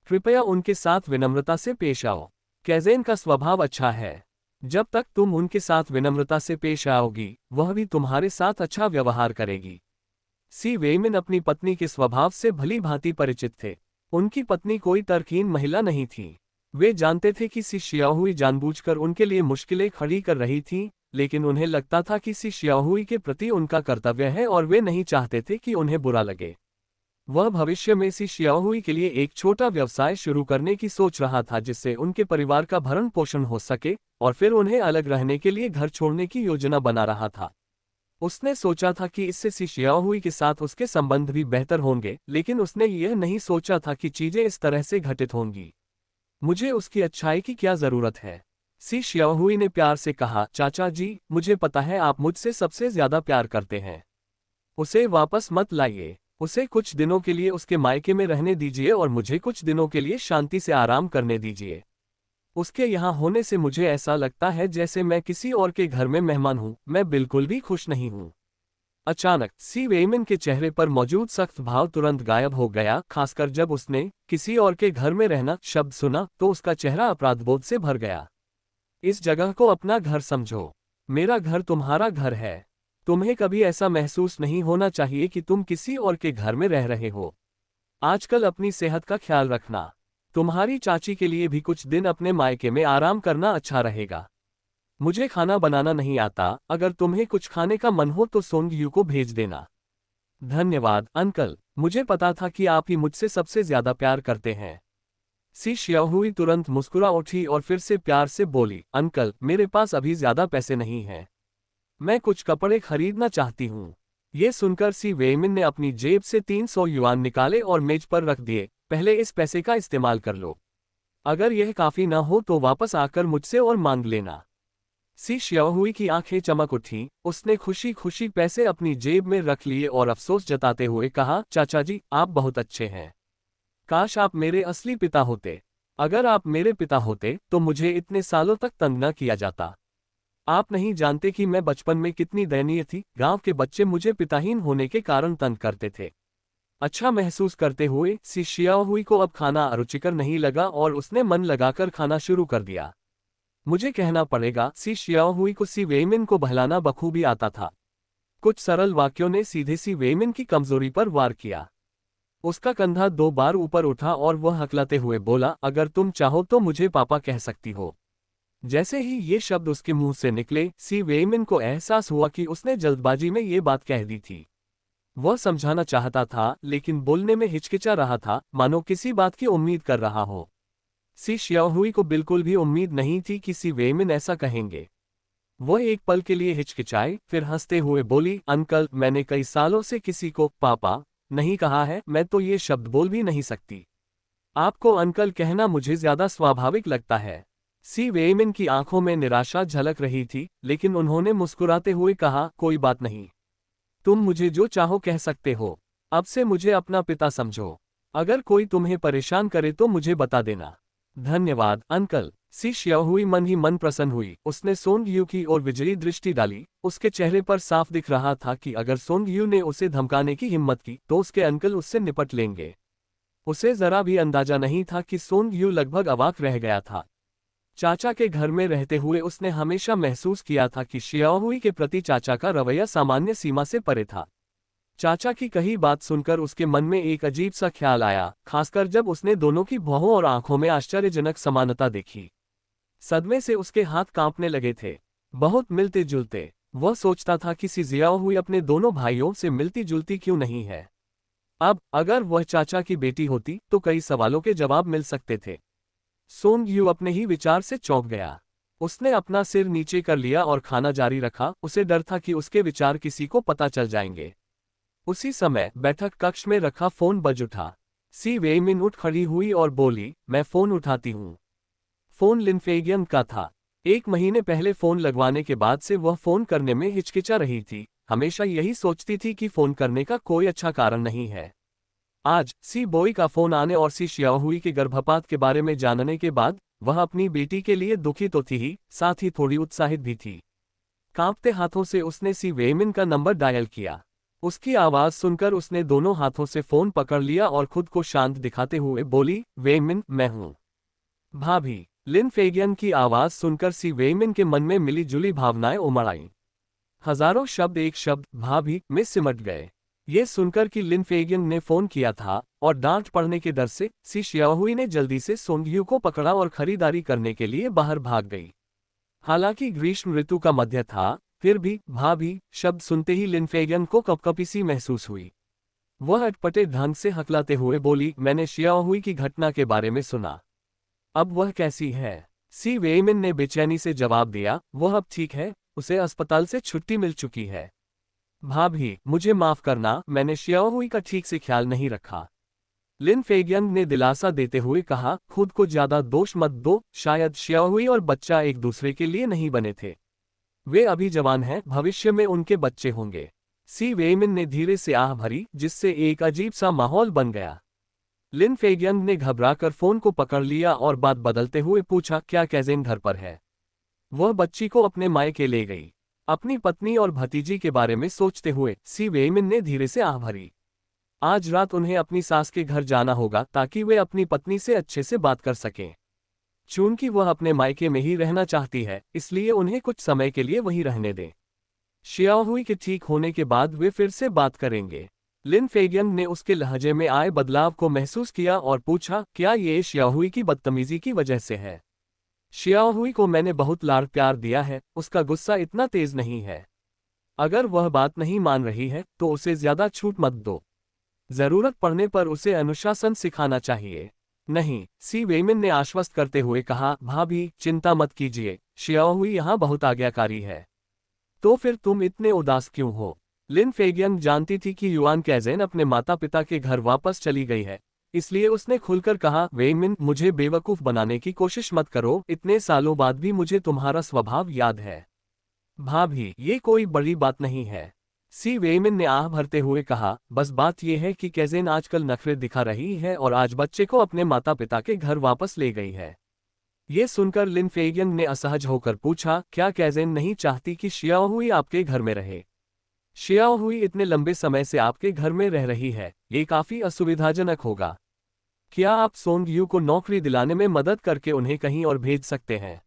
कृपया उनके साथ विनम्रता से पेश आओ। कैजेन का स्वभाव अच्छा है। जब तक तुम उनके साथ विनम्रता से पेश आओगी, वह भी तुम्हारे साथ अच्छा व्यवहार करेगी। सी वेइमिन अपनी पत्नी के स्वभाव से भली भांति परिचित थे। उनकी पत्नी कोई तर्कहीन महिला नहीं थी। वे जानते थे कि सी शियाओहुई जानबूझकर उनके लिए मुश्किलें खड़ी कर रही थी, लेकिन उन्हें लगता था कि सी शियाओहुई के प्रति उनका कर्तव्य है और वे नहीं चाहते थे कि उन्हें बुरा लगे। वह भविष्य में सी शियाओहुई के लिए एक छोटा व्यवसाय शुरू करने की सोच रहा था जिससे उनके परिवार का भरण पोषण हो सके, और फिर उन्हें अलग रहने के लिए घर छोड़ने की योजना बना रहा था। उसने सोचा था कि इससे सी शियाओहुई के साथ उसके संबंध भी बेहतर होंगे, लेकिन उसने यह नहीं सोचा था कि चीजें इस तरह से घटित होंगी। मुझे उसकी अच्छाई की क्या जरूरत है। सी शियाओहुई ने प्यार से कहा, चाचा जी, मुझे पता है आप मुझसे सबसे ज्यादा प्यार करते हैं। उसे वापस मत लाइए। उसे कुछ दिनों के लिए उसके मायके में रहने दीजिए और मुझे कुछ दिनों के लिए शांति से आराम करने दीजिए। उसके यहाँ होने से मुझे ऐसा लगता है जैसे मैं किसी और के घर में मेहमान हूँ। मैं बिल्कुल भी खुश नहीं हूँ। अचानक सी वेइमिन के चेहरे पर मौजूद सख्त भाव तुरंत गायब हो गया, खासकर जब उसने किसी और के घर में रहना शब्द सुना तो उसका चेहरा अपराधबोध से भर गया। इस जगह को अपना घर समझो। मेरा घर तुम्हारा घर है। तुम्हें कभी ऐसा महसूस नहीं होना चाहिए कि तुम किसी और के घर में रह रहे हो। आजकल अपनी सेहत का ख्याल रखना। तुम्हारी चाची के लिए भी कुछ दिन अपने मायके में आराम करना अच्छा रहेगा। मुझे खाना बनाना नहीं आता, अगर तुम्हें कुछ खाने का मन हो तो सोंग यू को भेज देना। धन्यवाद अंकल, मुझे पता था कि आप ही मुझसे सबसे ज्यादा प्यार करते हैं। सी शियाओहुई तुरंत मुस्कुरा उठी और फिर से प्यार से बोली, अंकल, मेरे पास अभी ज्यादा पैसे नहीं हैं। मैं कुछ कपड़े खरीदना चाहती हूँ। ये सुनकर सी वेइमिन ने अपनी जेब से 300 युआन निकाले और मेज पर रख दिए। पहले इस पैसे का इस्तेमाल कर लो। अगर यह काफी ना हो तो वापस आकर मुझसे और मांग लेना। सी श्याओहुई की आंखें चमक उठी। उसने खुशी खुशी पैसे अपनी जेब में रख लिए और अफसोस जताते हुए कहा, चाचा जी, आप बहुत अच्छे हैं। काश आप मेरे असली पिता होते। अगर आप मेरे पिता होते तो मुझे इतने सालों तक तंग न किया जाता। आप नहीं जानते कि मैं बचपन में कितनी दयनीय थी। गांव के बच्चे मुझे पिताहीन होने के कारण तंग करते थे। अच्छा महसूस करते हुए सी श्याओहुई को अब खाना अरुचिकर नहीं लगा और उसने मन लगाकर खाना शुरू कर दिया। मुझे कहना पड़ेगा, सी श्याओहुई को सी वेइमिन को बहलाना बखूबी आता था। कुछ सरल वाक्यों ने सीधे सी वेइमिन की कमजोरी पर वार किया। उसका कंधा 2 बार ऊपर उठा और वह हकलाते हुए बोला, अगर तुम चाहो तो मुझे पापा कह सकती हो। जैसे ही ये शब्द उसके मुंह से निकले, सी वेइमिन को एहसास हुआ कि उसने जल्दबाजी में ये बात कह दी थी। वह समझाना चाहता था लेकिन बोलने में हिचकिचा रहा था, मानो किसी बात की उम्मीद कर रहा हो। सी श्याओहुई को बिल्कुल भी उम्मीद नहीं थी कि सी वेइमिन ऐसा कहेंगे। वह एक पल के लिए हिचकिचाई, फिर हंसते हुए बोली, अंकल, मैंने कई सालों से किसी को पापा नहीं कहा है। मैं तो ये शब्द बोल भी नहीं सकती। आपको अंकल कहना मुझे ज्यादा स्वाभाविक लगता है। सी वेइमिन की आंखों में निराशा झलक रही थी, लेकिन उन्होंने मुस्कुराते हुए कहा, कोई बात नहीं। तुम मुझे जो चाहो कह सकते हो। अब से मुझे अपना पिता समझो। अगर कोई तुम्हें परेशान करे तो मुझे बता देना। धन्यवाद अंकल। सी श्याओहुई मन ही मन प्रसन्न हुई। उसने सोंग यू की ओर विजयी दृष्टि डाली। उसके चेहरे पर साफ दिख रहा था कि अगर सोंग यू ने उसे धमकाने की हिम्मत की तो उसके अंकल उससे निपट लेंगे। उसे जरा भी अंदाजा नहीं था कि सोंग यू लगभग अवाक रह गया था। चाचा के घर में रहते हुए उसने हमेशा महसूस किया था कि श्याओहुई के प्रति चाचा का रवैया सामान्य सीमा से परे था। चाचा की कही बात सुनकर उसके मन में एक अजीब सा ख्याल आया, खासकर जब उसने दोनों की भौहों और आंखों में आश्चर्यजनक समानता देखी। सदमे से उसके हाथ कांपने लगे थे। बहुत मिलते जुलते। वह सोचता था कि सी श्याओहुई अपने दोनों भाइयों से मिलती जुलती क्यों नहीं है। अब अगर वह चाचा की बेटी होती तो कई सवालों के जवाब मिल सकते थे। सोंग यू अपने ही विचार से चौंक गया। उसने अपना सिर नीचे कर लिया और खाना जारी रखा। उसे डर था कि उसके विचार किसी को पता चल जाएंगे। उसी समय बैठक कक्ष में रखा फोन बज उठा। सी वेइमिन उठ खड़ी हुई और बोली, मैं फोन उठाती हूँ। फोन लिन फेगियन का था। 1 महीने पहले फोन लगवाने के बाद से वह फोन करने में हिचकिचा रही थी। हमेशा यही सोचती थी कि फोन करने का कोई अच्छा कारण नहीं है। आज सी बॉय का फोन आने और सी श्याओहुई के गर्भपात के बारे में जानने के बाद वह अपनी बेटी के लिए दुखी तो थी ही, साथ ही थोड़ी उत्साहित भी थी। कांपते हाथों से उसने सी वेइमिन का नंबर डायल किया। उसकी आवाज सुनकर उसने दोनों हाथों से फोन पकड़ लिया और खुद को शांत दिखाते हुए बोली, वेइमिन, मैं हूं। भाभी। लिन फेगियन की आवाज सुनकर सी वेइमिन के मन में मिली जुली भावनाएं उमड़ आईं। हजारों शब्द एक शब्द भाभी में सिमट गए। ये सुनकर कि लिन फेगियन ने फोन किया था और डांट पड़ने के डर से सी श्याओहुई ने जल्दी से सोंग यू को पकड़ा और खरीदारी करने के लिए बाहर भाग गई। हालांकि ग्रीष्म ऋतु का मध्य था, फिर भी भाभी शब्द सुनते ही लिन फेगियन को कपकपी सी महसूस हुई। वह अटपटे ढंग से हकलाते हुए बोली, मैंने श्याओहुई की घटना के बारे में सुना। अब वह कैसी है? सी वेइमिन ने बेचैनी से जवाब दिया, वह अब ठीक है। उसे अस्पताल से छुट्टी मिल चुकी है। भाभी, मुझे माफ करना, मैंने श्याओहुई का ठीक से ख्याल नहीं रखा। लिन फेगियन ने दिलासा देते हुए कहा, खुद को ज्यादा दोष मत दो। शायद श्याओहुई और बच्चा एक दूसरे के लिए नहीं बने थे। वे अभी जवान हैं, भविष्य में उनके बच्चे होंगे। सी वेइमिन ने धीरे से आह भरी, जिससे एक अजीब सा माहौल बन गया। लिन फेगियन ने घबराकर फोन को पकड़ लिया और बात बदलते हुए पूछा, क्या कैजेन घर पर है? वह बच्ची को अपने मायके ले गई। अपनी पत्नी और भतीजी के बारे में सोचते हुए सी वेइमिन ने धीरे से आह भरी। आज रात उन्हें अपनी सास के घर जाना होगा ताकि वे अपनी पत्नी से अच्छे से बात कर सकें। चूंकि वह अपने मायके में ही रहना चाहती है, इसलिए उन्हें कुछ समय के लिए वहीं रहने दें। श्याओहुई के ठीक होने के बाद वे फिर से बात करेंगे। लिन फेगियन ने उसके लहजे में आए बदलाव को महसूस किया और पूछा, क्या ये श्याओहुई की बदतमीजी की वजह से है? श्याओहुई को मैंने बहुत लाड़ प्यार दिया है, उसका गुस्सा इतना तेज नहीं है। अगर वह बात नहीं मान रही है तो उसे ज्यादा छूट मत दो। जरूरत पड़ने पर उसे अनुशासन सिखाना चाहिए। नहीं, सी वेइमिन ने आश्वस्त करते हुए कहा, भाभी चिंता मत कीजिए, श्याओहुई यहाँ बहुत आज्ञाकारी है। तो फिर तुम इतने उदास क्यों हो? लिन फेगियन जानती थी कि युआन कैजेन अपने माता पिता के घर वापस चली गई है, इसलिए उसने खुलकर कहा, वेइमिन, मुझे बेवकूफ बनाने की कोशिश मत करो, इतने सालों बाद भी मुझे तुम्हारा स्वभाव याद है। भाभी, ये कोई बड़ी बात नहीं है। सी वेइमिन ने आह भरते हुए कहा, बस बात यह है कि कैजेन आजकल नखरे दिखा रही है और आज बच्चे को अपने माता पिता के घर वापस ले गई है। ये सुनकर लिन फेगियन ने असहज होकर पूछा, क्या कैजेन नहीं चाहती कि शियाओहुई आपके घर में रहे? शियाओहुई इतने लंबे समय से आपके घर में रह रही है, ये काफी असुविधाजनक होगा। क्या आप सोंग यू को नौकरी दिलाने में मदद करके उन्हें कहीं और भेज सकते हैं?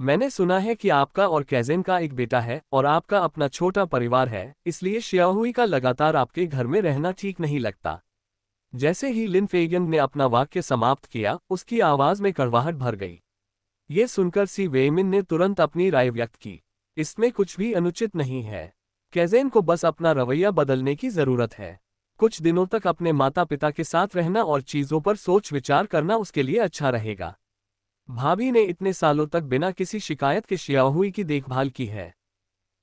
मैंने सुना है कि आपका और कैजेन का एक बेटा है और आपका अपना छोटा परिवार है, इसलिए शियाओहुई का लगातार आपके घर में रहना ठीक नहीं लगता। जैसे ही लिन फेगियन ने अपना वाक्य समाप्त किया, उसकी आवाज में कड़वाहट भर गई। ये सुनकर सी वेइमिन ने तुरंत अपनी राय व्यक्त की। इसमें कुछ भी अनुचित नहीं है। कैजेन को बस अपना रवैया बदलने की जरूरत है। कुछ दिनों तक अपने माता पिता के साथ रहना और चीजों पर सोच विचार करना उसके लिए अच्छा रहेगा। भाभी ने इतने सालों तक बिना किसी शिकायत के शियाओहुई की देखभाल की है।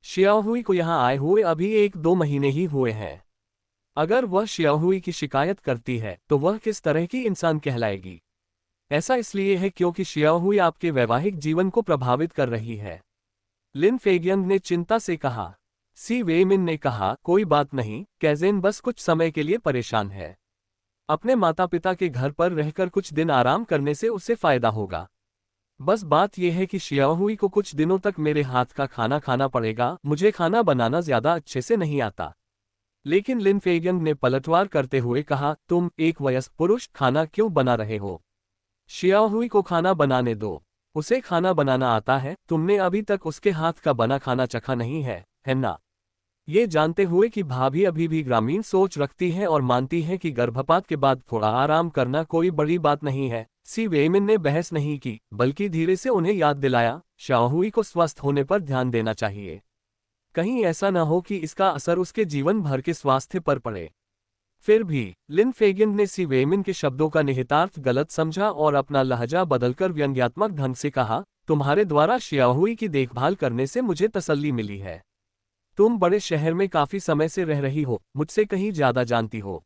शियाओहुई को यहाँ आए हुए अभी 1-2 महीने ही हुए हैं। अगर वह शियाओहुई की शिकायत करती है तो वह किस तरह की इंसान कहलाएगी? ऐसा इसलिए है क्योंकि शियाओहुई आपके वैवाहिक जीवन को प्रभावित कर रही है। लिन फेगियन ने चिंता से कहा। सी वेइमिन ने कहा, कोई बात नहीं, कैजेन बस कुछ समय के लिए परेशान है। अपने माता पिता के घर पर रहकर कुछ दिन आराम करने से उसे फायदा होगा। बस बात यह है कि शियाओहुई को कुछ दिनों तक मेरे हाथ का खाना खाना पड़ेगा। मुझे खाना बनाना ज्यादा अच्छे से नहीं आता। लेकिन लिन फेगियन ने पलटवार करते हुए कहा, तुम एक वयस्क पुरुष खाना क्यों बना रहे हो? शियाओहुई को खाना बनाने दो। उसे खाना बनाना आता है, तुमने अभी तक उसके हाथ का बना खाना चखा नहीं है ना? ये जानते हुए कि भाभी अभी भी ग्रामीण सोच रखती है और मानती है कि गर्भपात के बाद थोड़ा आराम करना कोई बड़ी बात नहीं है, सी वेइमिन ने बहस नहीं की, बल्कि धीरे से उन्हें याद दिलाया, शियाओहुई को स्वस्थ होने पर ध्यान देना चाहिए। कहीं ऐसा न हो कि इसका असर उसके जीवन भर के स्वास्थ्य पर पड़े। फिर भी लिन फेगियन ने सी वेइमिन के शब्दों का निहितार्थ गलत समझा और अपना लहजा बदलकर व्यंग्यात्मक ढंग से कहा, तुम्हारे द्वारा शियाओहुई की देखभाल करने से मुझे तसल्ली मिली है। तुम बड़े शहर में काफी समय से रह रही हो, मुझसे कहीं ज्यादा जानती हो।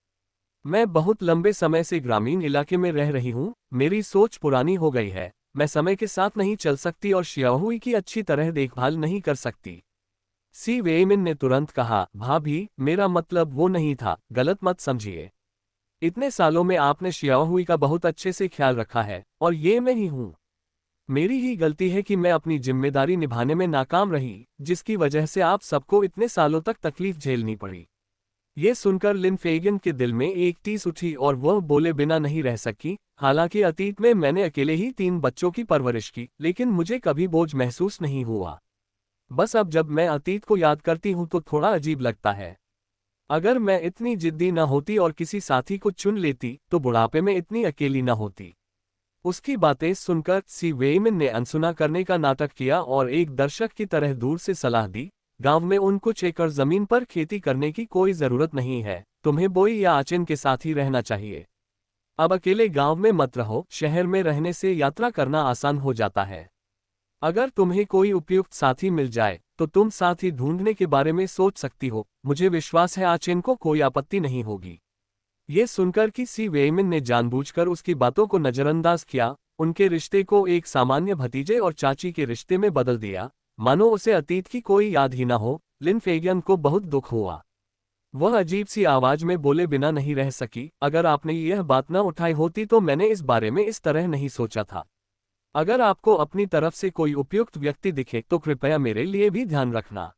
मैं बहुत लंबे समय से ग्रामीण इलाके में रह रही हूँ, मेरी सोच पुरानी हो गई है, मैं समय के साथ नहीं चल सकती और शियाओहुई की अच्छी तरह देखभाल नहीं कर सकती। सी वेइमिन ने तुरंत कहा, भाभी, मेरा मतलब वो नहीं था, गलत मत समझिए। इतने सालों में आपने शियाओहुई का बहुत अच्छे से ख्याल रखा है और ये मैं ही हूँ। मेरी ही गलती है कि मैं अपनी जिम्मेदारी निभाने में नाकाम रही, जिसकी वजह से आप सबको इतने सालों तक तकलीफ झेलनी पड़ी। ये सुनकर लिन फेगियन के दिल में एक टीस उठी और वह बोले बिना नहीं रह सकी, हालांकि अतीत में मैंने अकेले ही 3 बच्चों की परवरिश की, लेकिन मुझे कभी बोझ महसूस नहीं हुआ। बस अब जब मैं अतीत को याद करती हूँ तो थोड़ा अजीब लगता है। अगर मैं इतनी जिद्दी न होती और किसी साथी को चुन लेती तो बुढ़ापे में इतनी अकेली न होती। उसकी बातें सुनकर सी वेइमिन ने अनसुना करने का नाटक किया और एक दर्शक की तरह दूर से सलाह दी, गांव में उन कुछ एकड़ जमीन पर खेती करने की कोई जरूरत नहीं है, तुम्हें बोई या आचिन के साथ ही रहना चाहिए। अब अकेले गांव में मत रहो, शहर में रहने से यात्रा करना आसान हो जाता है। अगर तुम्हें कोई उपयुक्त साथी मिल जाए तो तुम साथी ढूंढने के बारे में सोच सकती हो, मुझे विश्वास है आचिन को कोई आपत्ति नहीं होगी। ये सुनकर कि सी वेइमिन ने जानबूझकर उसकी बातों को नजरअंदाज किया, उनके रिश्ते को एक सामान्य भतीजे और चाची के रिश्ते में बदल दिया, मानो उसे अतीत की कोई याद ही न हो, लिन फेगियन को बहुत दुख हुआ। वह अजीब सी आवाज में बोले बिना नहीं रह सकी, अगर आपने यह बात न उठाई होती तो मैंने इस बारे में इस तरह नहीं सोचा था। अगर आपको अपनी तरफ से कोई उपयुक्त व्यक्ति दिखे तो कृपया मेरे लिए भी ध्यान रखना।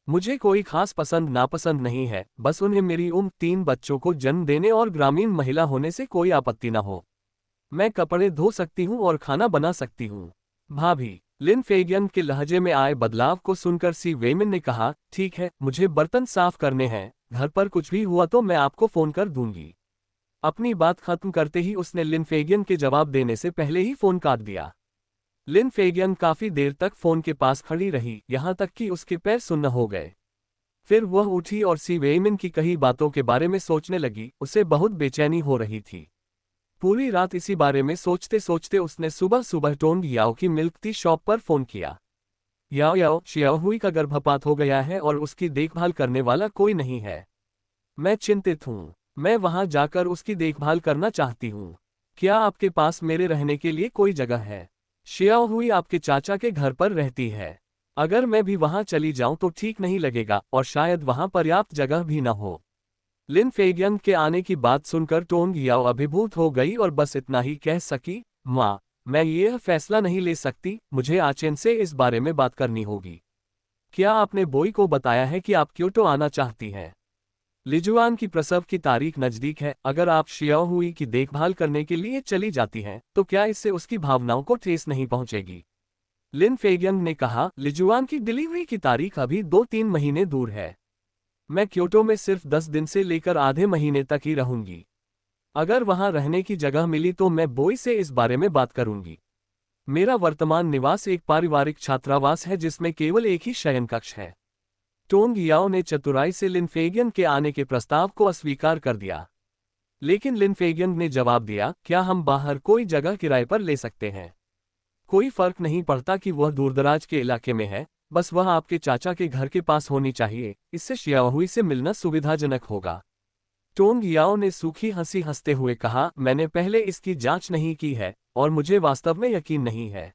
मुझे कोई खास पसंद नापसंद नहीं है, बस उन्हें मेरी उम्र 3 बच्चों को जन्म देने और ग्रामीण महिला होने से कोई आपत्ति न हो। मैं कपड़े धो सकती हूँ और खाना बना सकती हूँ। भाभी, लिन फेगियन के लहजे में आए बदलाव को सुनकर सी वेइमिन ने कहा, ठीक है, मुझे बर्तन साफ करने हैं, घर पर कुछ भी हुआ तो मैं आपको फोन कर दूंगी। अपनी बात खत्म करते ही उसने लिन फेगियन के जवाब देने से पहले ही फोन काट दिया। लिन फेगियन काफी देर तक फोन के पास खड़ी रही, यहां तक कि उसके पैर सुन्न हो गए। फिर वह उठी और सी वेइमिन की कही बातों के बारे में सोचने लगी, उसे बहुत बेचैनी हो रही थी। पूरी रात इसी बारे में सोचते सोचते उसने सुबह सुबह टोंग याओ की मिल्क टी शॉप पर फोन किया। याओ याओ, शियाओहुई का गर्भपात हो गया है और उसकी देखभाल करने वाला कोई नहीं है। मैं चिंतित हूँ। मैं वहां जाकर उसकी देखभाल करना चाहती हूँ। क्या आपके पास मेरे रहने के लिए कोई जगह है? शियाओ हुई आपके चाचा के घर पर रहती है। अगर मैं भी वहां चली जाऊं तो ठीक नहीं लगेगा और शायद वहां पर्याप्त जगह भी न हो। लिन फेगियन के आने की बात सुनकर टोंग याओ अभिभूत हो गई और बस इतना ही कह सकी, माँ, मैं यह फैसला नहीं ले सकती, मुझे आचेन से इस बारे में बात करनी होगी। क्या आपने बोई को बताया है कि आप क्योटो आना चाहती हैं? लिजुआन की प्रसव की तारीख नजदीक है, अगर आप शियाओ हुई की देखभाल करने के लिए चली जाती हैं, तो क्या इससे उसकी भावनाओं को ठेस नहीं पहुंचेगी? लिन फेगियन ने कहा, लिजुआन की डिलीवरी की तारीख अभी 2-3 महीने दूर है। मैं क्योटो में सिर्फ 10 दिन से लेकर आधे महीने तक ही रहूंगी। अगर वहां रहने की जगह मिली तो मैं बोई से इस बारे में बात करूंगी। मेरा वर्तमान निवास एक पारिवारिक छात्रावास है जिसमें केवल एक ही शयन कक्ष है। टोंग याओ ने चतुराई से लिन फेगियन के आने के प्रस्ताव को अस्वीकार कर दिया। लेकिन लिन फेगियन ने जवाब दिया, क्या हम बाहर कोई जगह किराए पर ले सकते हैं? कोई फर्क नहीं पड़ता कि वह दूरदराज के इलाके में है, बस वह आपके चाचा के घर के पास होनी चाहिए, इससे शियाओहुई से मिलना सुविधाजनक होगा। टोंग याओ ने सूखी हंसी हंसते हुए कहा, मैंने पहले इसकी जांच नहीं की है और मुझे वास्तव में यकीन नहीं है।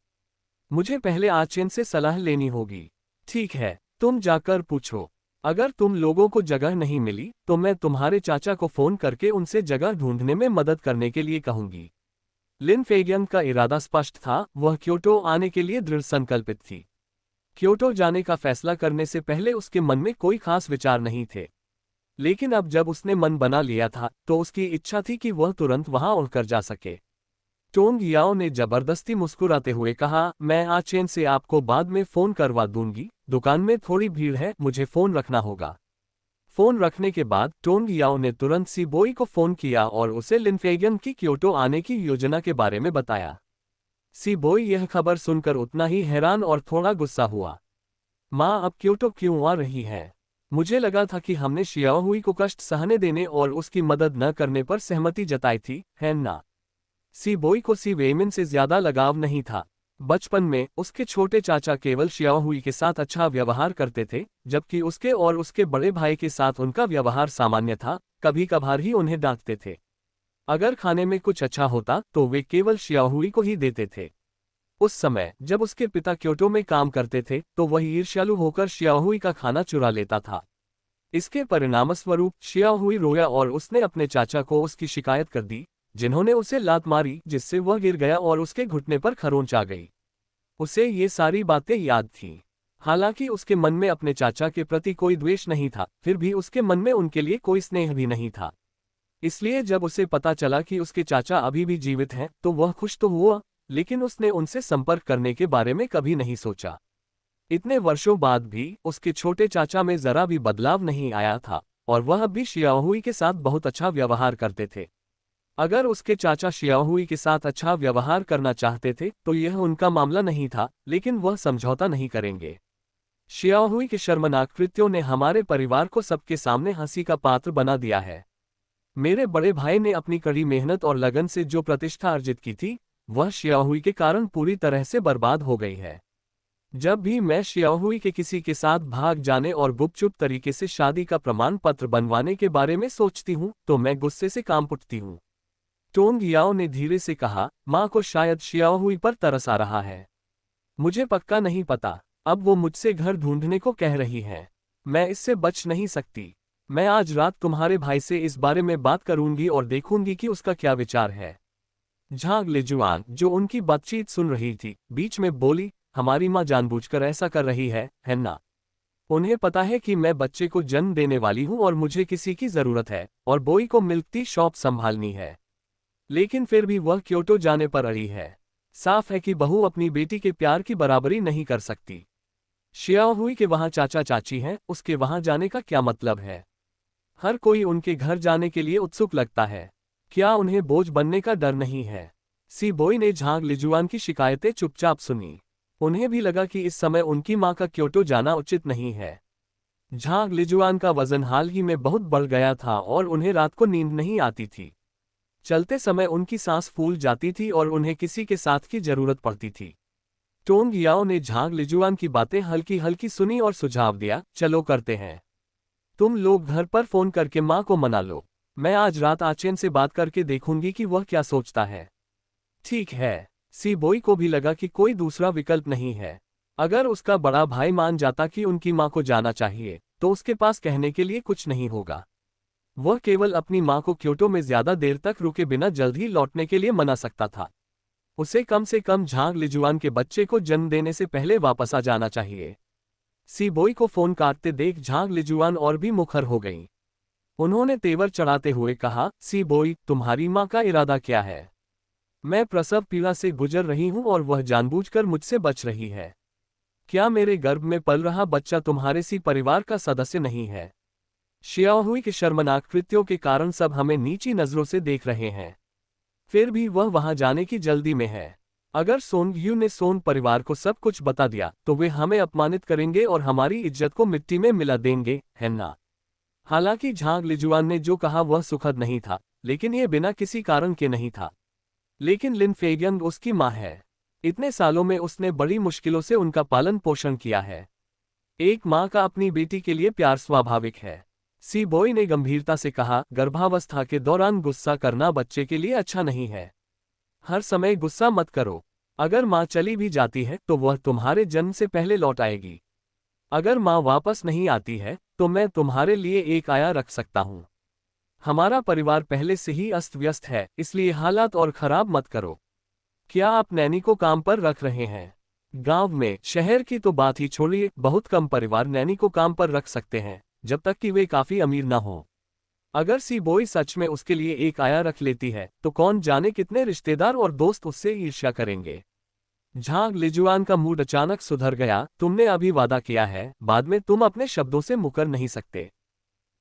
मुझे पहले आचेन से सलाह लेनी होगी। ठीक है, तुम जाकर पूछो। अगर तुम लोगों को जगह नहीं मिली तो मैं तुम्हारे चाचा को फोन करके उनसे जगह ढूंढने में मदद करने के लिए कहूंगी। लिन फेगियन का इरादा स्पष्ट था, वह क्योटो आने के लिए दृढ़ संकल्पित थी। क्योटो जाने का फैसला करने से पहले उसके मन में कोई खास विचार नहीं थे। लेकिन अब जब उसने मन बना लिया था तो उसकी इच्छा थी कि वह तुरंत वहां उड़कर जा सके। टोंग याओ ने जबरदस्ती मुस्कुराते हुए कहा, मैं आचेन से आपको बाद में फोन करवा दूंगी, दुकान में थोड़ी भीड़ है, मुझे फोन रखना होगा। फोन रखने के बाद टोंग याओ ने तुरंत सी बोई को फोन किया और उसे लिन फेगियन की क्योटो आने की योजना के बारे में बताया। सी बोई यह खबर सुनकर उतना ही हैरान और थोड़ा गुस्सा हुआ। माँ, अब क्योटो क्यों आ रही है? मुझे लगा था कि हमने शियाओहुई को कष्ट सहने देने और उसकी मदद न करने पर सहमति जताई थी, है ना? सी बोई को सी वेमिन से ज्यादा लगाव नहीं था। बचपन में उसके छोटे चाचा केवल शियाओहुई के साथ अच्छा व्यवहार करते थे, जबकि उसके और उसके बड़े भाई के साथ उनका व्यवहार सामान्य था, कभी कभार ही उन्हें डांटते थे। अगर खाने में कुछ अच्छा होता तो वे केवल शियाओहुई को ही देते थे। उस समय जब उसके पिता क्योटो में काम करते थे तो वह ईर्ष्यालु होकर शियाओहुई का खाना चुरा लेता था। इसके परिणामस्वरूप शियाओहुई रोया और उसने अपने चाचा को उसकी शिकायत कर दी, जिन्होंने उसे लात मारी जिससे वह गिर गया और उसके घुटने पर खरोंच आ गई। उसे ये सारी बातें याद थीं। हालांकि उसके मन में अपने चाचा के प्रति कोई द्वेष नहीं था, फिर भी उसके मन में उनके लिए कोई स्नेह भी नहीं था। इसलिए जब उसे पता चला कि उसके चाचा अभी भी जीवित हैं तो वह खुश तो हुआ, लेकिन उसने उनसे संपर्क करने के बारे में कभी नहीं सोचा। इतने वर्षों बाद भी उसके छोटे चाचा में जरा भी बदलाव नहीं आया था और वह अब भी शियाओहुई के साथ बहुत अच्छा व्यवहार करते थे। अगर उसके चाचा शियाओहुई के साथ अच्छा व्यवहार करना चाहते थे तो यह उनका मामला नहीं था, लेकिन वह समझौता नहीं करेंगे। शियाओहुई के शर्मनाक कृत्यों ने हमारे परिवार को सबके सामने हंसी का पात्र बना दिया है। मेरे बड़े भाई ने अपनी कड़ी मेहनत और लगन से जो प्रतिष्ठा अर्जित की थी, वह शियाओहुई के कारण पूरी तरह से बर्बाद हो गई है। जब भी मैं शियाओहुई के किसी के साथ भाग जाने और गुपचुप तरीके से शादी का प्रमाण पत्र बनवाने के बारे में सोचती हूँ तो मैं गुस्से से कांप उठती हूँ। टोंग याओ ने धीरे से कहा, माँ को शायद शियाओहुई पर तरस आ रहा है। मुझे पक्का नहीं पता, अब वो मुझसे घर ढूंढने को कह रही है। मैं इससे बच नहीं सकती। मैं आज रात तुम्हारे भाई से इस बारे में बात करूंगी और देखूंगी कि उसका क्या विचार है। झांग लिजुआन, जो उनकी बातचीत सुन रही थी, बीच में बोली, हमारी माँ जानबूझकर ऐसा कर रही है ना? उन्हें पता है कि मैं बच्चे को जन्म देने वाली हूँ और मुझे किसी की जरूरत है और बोई को मिल्क टी शॉप संभालनी है। लेकिन फिर भी वह क्योटो जाने पर अड़ी है। साफ है कि बहू अपनी बेटी के प्यार की बराबरी नहीं कर सकती। शियाओहुई के वहां चाचा चाची हैं, उसके वहां जाने का क्या मतलब है? हर कोई उनके घर जाने के लिए उत्सुक लगता है। क्या उन्हें बोझ बनने का डर नहीं है? सी बोई ने झांग लिजुआन की शिकायतें चुपचाप सुनी। उन्हें भी लगा कि इस समय उनकी मां का क्योटो जाना उचित नहीं है। झांग लिजुआन का वजन हाल ही में बहुत बढ़ गया था और उन्हें रात को नींद नहीं आती थी। चलते समय उनकी सांस फूल जाती थी और उन्हें किसी के साथ की जरूरत पड़ती थी। टोंग याओ ने झांग लिजुआन की बातें हल्की हल्की सुनी और सुझाव दिया, चलो करते हैं। तुम लोग घर पर फोन करके मां को मना लो। मैं आज रात आचेन से बात करके देखूंगी कि वह क्या सोचता है। ठीक है। सी बॉय को भी लगा कि कोई दूसरा विकल्प नहीं है। अगर उसका बड़ा भाई मान जाता कि उनकी मां को जाना चाहिए, तो उसके पास कहने के लिए कुछ नहीं होगा। वह केवल अपनी मां को क्योटो में ज्यादा देर तक रुके बिना जल्द ही लौटने के लिए मना सकता था। उसे कम से कम झांग लिजुआन के बच्चे को जन्म देने से पहले वापस आ जाना चाहिए। सी बॉय को फोन काटते देख झांग लिजुआन और भी मुखर हो गईं। उन्होंने तेवर चढ़ाते हुए कहा, सी बॉय, तुम्हारी मां का इरादा क्या है? मैं प्रसव पीड़ा से गुजर रही हूं और वह जानबूझकर मुझसे बच रही है। क्या मेरे गर्भ में पल रहा बच्चा तुम्हारे सी परिवार का सदस्य नहीं है? शियाओहुई के शर्मनाक कृत्यों के कारण सब हमें नीची नजरों से देख रहे हैं। फिर भी वह वहां जाने की जल्दी में है। अगर सोंग यू ने सोन परिवार को सब कुछ बता दिया तो वे हमें अपमानित करेंगे और हमारी इज्जत को मिट्टी में मिला देंगे, है ना? हालांकि झांग लिजुआन ने जो कहा वह सुखद नहीं था, लेकिन यह बिना किसी कारण के नहीं था। लेकिन लिन फेगियंग उसकी मां है। इतने सालों में उसने बड़ी मुश्किलों से उनका पालन पोषण किया है। एक मां का अपनी बेटी के लिए प्यार स्वाभाविक है। सी बॉय ने गंभीरता से कहा, गर्भावस्था के दौरान गुस्सा करना बच्चे के लिए अच्छा नहीं है। हर समय गुस्सा मत करो। अगर मां चली भी जाती है तो वह तुम्हारे जन्म से पहले लौट आएगी। अगर मां वापस नहीं आती है तो मैं तुम्हारे लिए एक आया रख सकता हूं। हमारा परिवार पहले से ही अस्त व्यस्त है, इसलिए हालात और खराब मत करो। क्या आप नैनी को काम पर रख रहे हैं? गांव में, शहर की तो बात ही छोड़िए, बहुत कम परिवार नैनी को काम पर रख सकते हैं, जब तक कि वे काफी अमीर ना हों। अगर सी बॉय सच में उसके लिए एक आया रख लेती है तो कौन जाने कितने रिश्तेदार और दोस्त उससे ईर्ष्या करेंगे। झांग लिजुआन का मूड अचानक सुधर गया। तुमने अभी वादा किया है, बाद में तुम अपने शब्दों से मुकर नहीं सकते।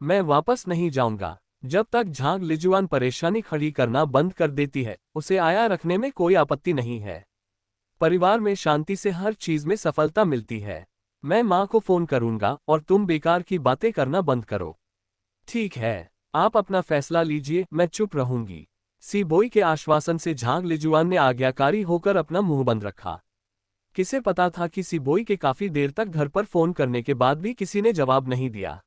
मैं वापस नहीं जाऊंगा। जब तक झांग लिजुआन परेशानी खड़ी करना बंद कर देती है, उसे आया रखने में कोई आपत्ति नहीं है। परिवार में शांति से हर चीज में सफलता मिलती है। मैं मां को फोन करूंगा और तुम बेकार की बातें करना बंद करो। ठीक है, आप अपना फैसला लीजिए, मैं चुप रहूंगी। सी बॉय के आश्वासन से झांग लिजुआन ने आज्ञाकारी होकर अपना मुंह बंद रखा। किसे पता था कि सी बॉय के काफी देर तक घर पर फोन करने के बाद भी किसी ने जवाब नहीं दिया।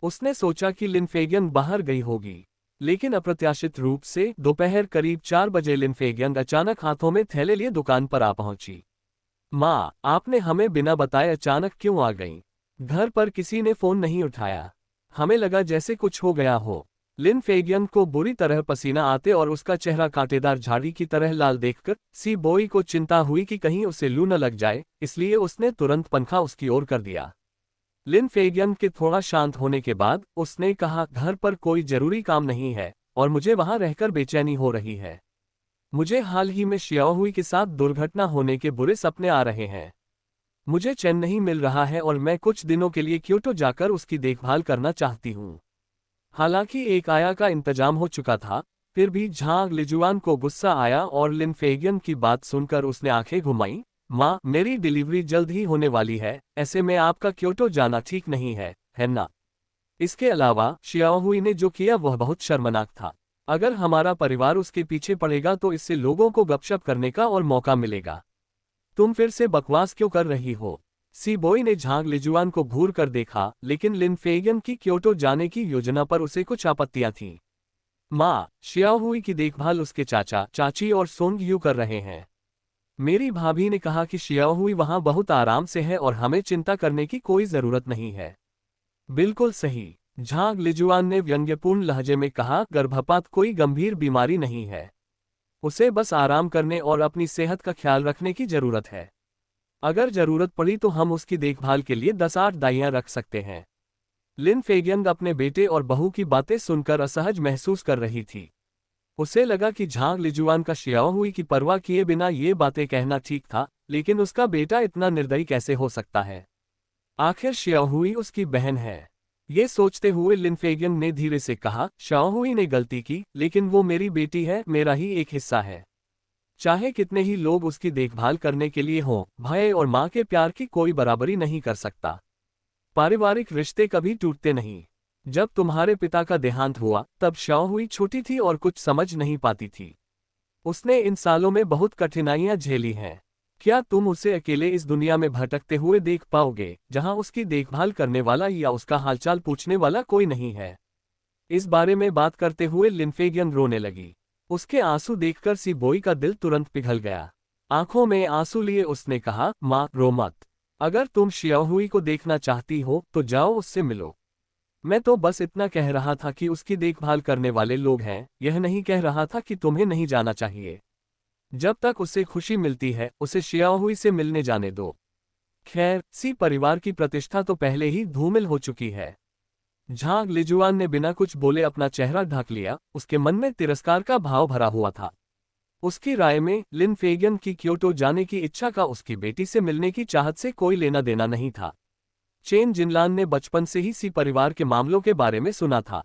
उसने सोचा कि लिन फेगियन बाहर गई होगी, लेकिन अप्रत्याशित रूप से दोपहर करीब 4 बजे लिन फेगियन अचानक हाथों में थैले लिए दुकान पर आ पहुंची। माँ, आपने हमें बिना बताए अचानक क्यों आ गईं? घर पर किसी ने फोन नहीं उठाया। हमें लगा जैसे कुछ हो गया हो। लिन फेगियन को बुरी तरह पसीना आते और उसका चेहरा कांटेदार झाड़ी की तरह लाल देखकर सी बॉय को चिंता हुई कि कहीं उसे लू न लग जाए, इसलिए उसने तुरंत पंखा उसकी ओर कर दिया। लिन फेगियन के थोड़ा शांत होने के बाद उसने कहा, घर पर कोई जरूरी काम नहीं है और मुझे वहां रहकर बेचैनी हो रही है। मुझे हाल ही में शियाओहुई के साथ दुर्घटना होने के बुरे सपने आ रहे हैं। मुझे चैन नहीं मिल रहा है और मैं कुछ दिनों के लिए क्योटो जाकर उसकी देखभाल करना चाहती हूँ। हालांकि एक आया का इंतजाम हो चुका था, फिर भी झांग लिजुआन को गुस्सा आया और लिन फेगियन की बात सुनकर उसने आंखें घुमाईं। माँ, मेरी डिलीवरी जल्द ही होने वाली है, ऐसे में आपका क्योटो जाना ठीक नहीं है ना? इसके अलावा शियाओहुई ने जो किया वह बहुत शर्मनाक था। अगर हमारा परिवार उसके पीछे पड़ेगा तो इससे लोगों को गपशप करने का और मौका मिलेगा। तुम फिर से बकवास क्यों कर रही हो? सी बॉय ने झांग लिजुआन को घूर कर देखा, लेकिन लिन फेगियन की क्योटो जाने की योजना पर उसे कुछ आपत्तियां थीं। माँ, शियाओहुई की देखभाल उसके चाचा, चाची और सोंग यू कर रहे हैं। मेरी भाभी ने कहा कि शियाओहुई वहां बहुत आराम से है और हमें चिंता करने की कोई जरूरत नहीं है। बिल्कुल सही, झांग लिजुआन ने व्यंग्यपूर्ण लहजे में कहा, गर्भपात कोई गंभीर बीमारी नहीं है। उसे बस आराम करने और अपनी सेहत का ख्याल रखने की जरूरत है। अगर जरूरत पड़ी तो हम उसकी देखभाल के लिए 10-8 दाइयां रख सकते हैं। लिन फेगियन अपने बेटे और बहू की बातें सुनकर असहज महसूस कर रही थी। उसे लगा कि झांग लिजुआन का शियाओहुई की परवाह किए बिना ये बातें कहना ठीक था, लेकिन उसका बेटा इतना निर्दयी कैसे हो सकता है? आखिर शियाओहुई उसकी बहन है। ये सोचते हुए लिन फेगियन ने धीरे से कहा, शियाओहुई ने गलती की, लेकिन वो मेरी बेटी है, मेरा ही एक हिस्सा है। चाहे कितने ही लोग उसकी देखभाल करने के लिए हों, भाई और माँ के प्यार की कोई बराबरी नहीं कर सकता। पारिवारिक रिश्ते कभी टूटते नहीं। जब तुम्हारे पिता का देहांत हुआ तब शियाओहुई छोटी थी और कुछ समझ नहीं पाती थी। उसने इन सालों में बहुत कठिनाइयां झेली हैं। क्या तुम उसे अकेले इस दुनिया में भटकते हुए देख पाओगे, जहां उसकी देखभाल करने वाला या उसका हालचाल पूछने वाला कोई नहीं है? इस बारे में बात करते हुए लिन फेगियन रोने लगी। उसके आंसू देखकर सी बोई का दिल तुरंत पिघल गया। आंखों में आंसू लिए उसने कहा, माँ रो मत। अगर तुम शियाओहुई को देखना चाहती हो तो जाओ उससे मिलो। मैं तो बस इतना कह रहा था कि उसकी देखभाल करने वाले लोग हैं, यह नहीं कह रहा था कि तुम्हें नहीं जाना चाहिए। जब तक उसे खुशी मिलती है उसे शियाओहुई से मिलने जाने दो। खैर, सी परिवार की प्रतिष्ठा तो पहले ही धूमिल हो चुकी है। झांग लिजुआन ने बिना कुछ बोले अपना चेहरा ढक लिया। उसके मन में तिरस्कार का भाव भरा हुआ था। उसकी राय में लिन फेगियन की क्योटो जाने की इच्छा का उसकी बेटी से मिलने की चाहत से कोई लेना देना नहीं था। चेन जिनलान ने बचपन से ही सी परिवार के मामलों के बारे में सुना था।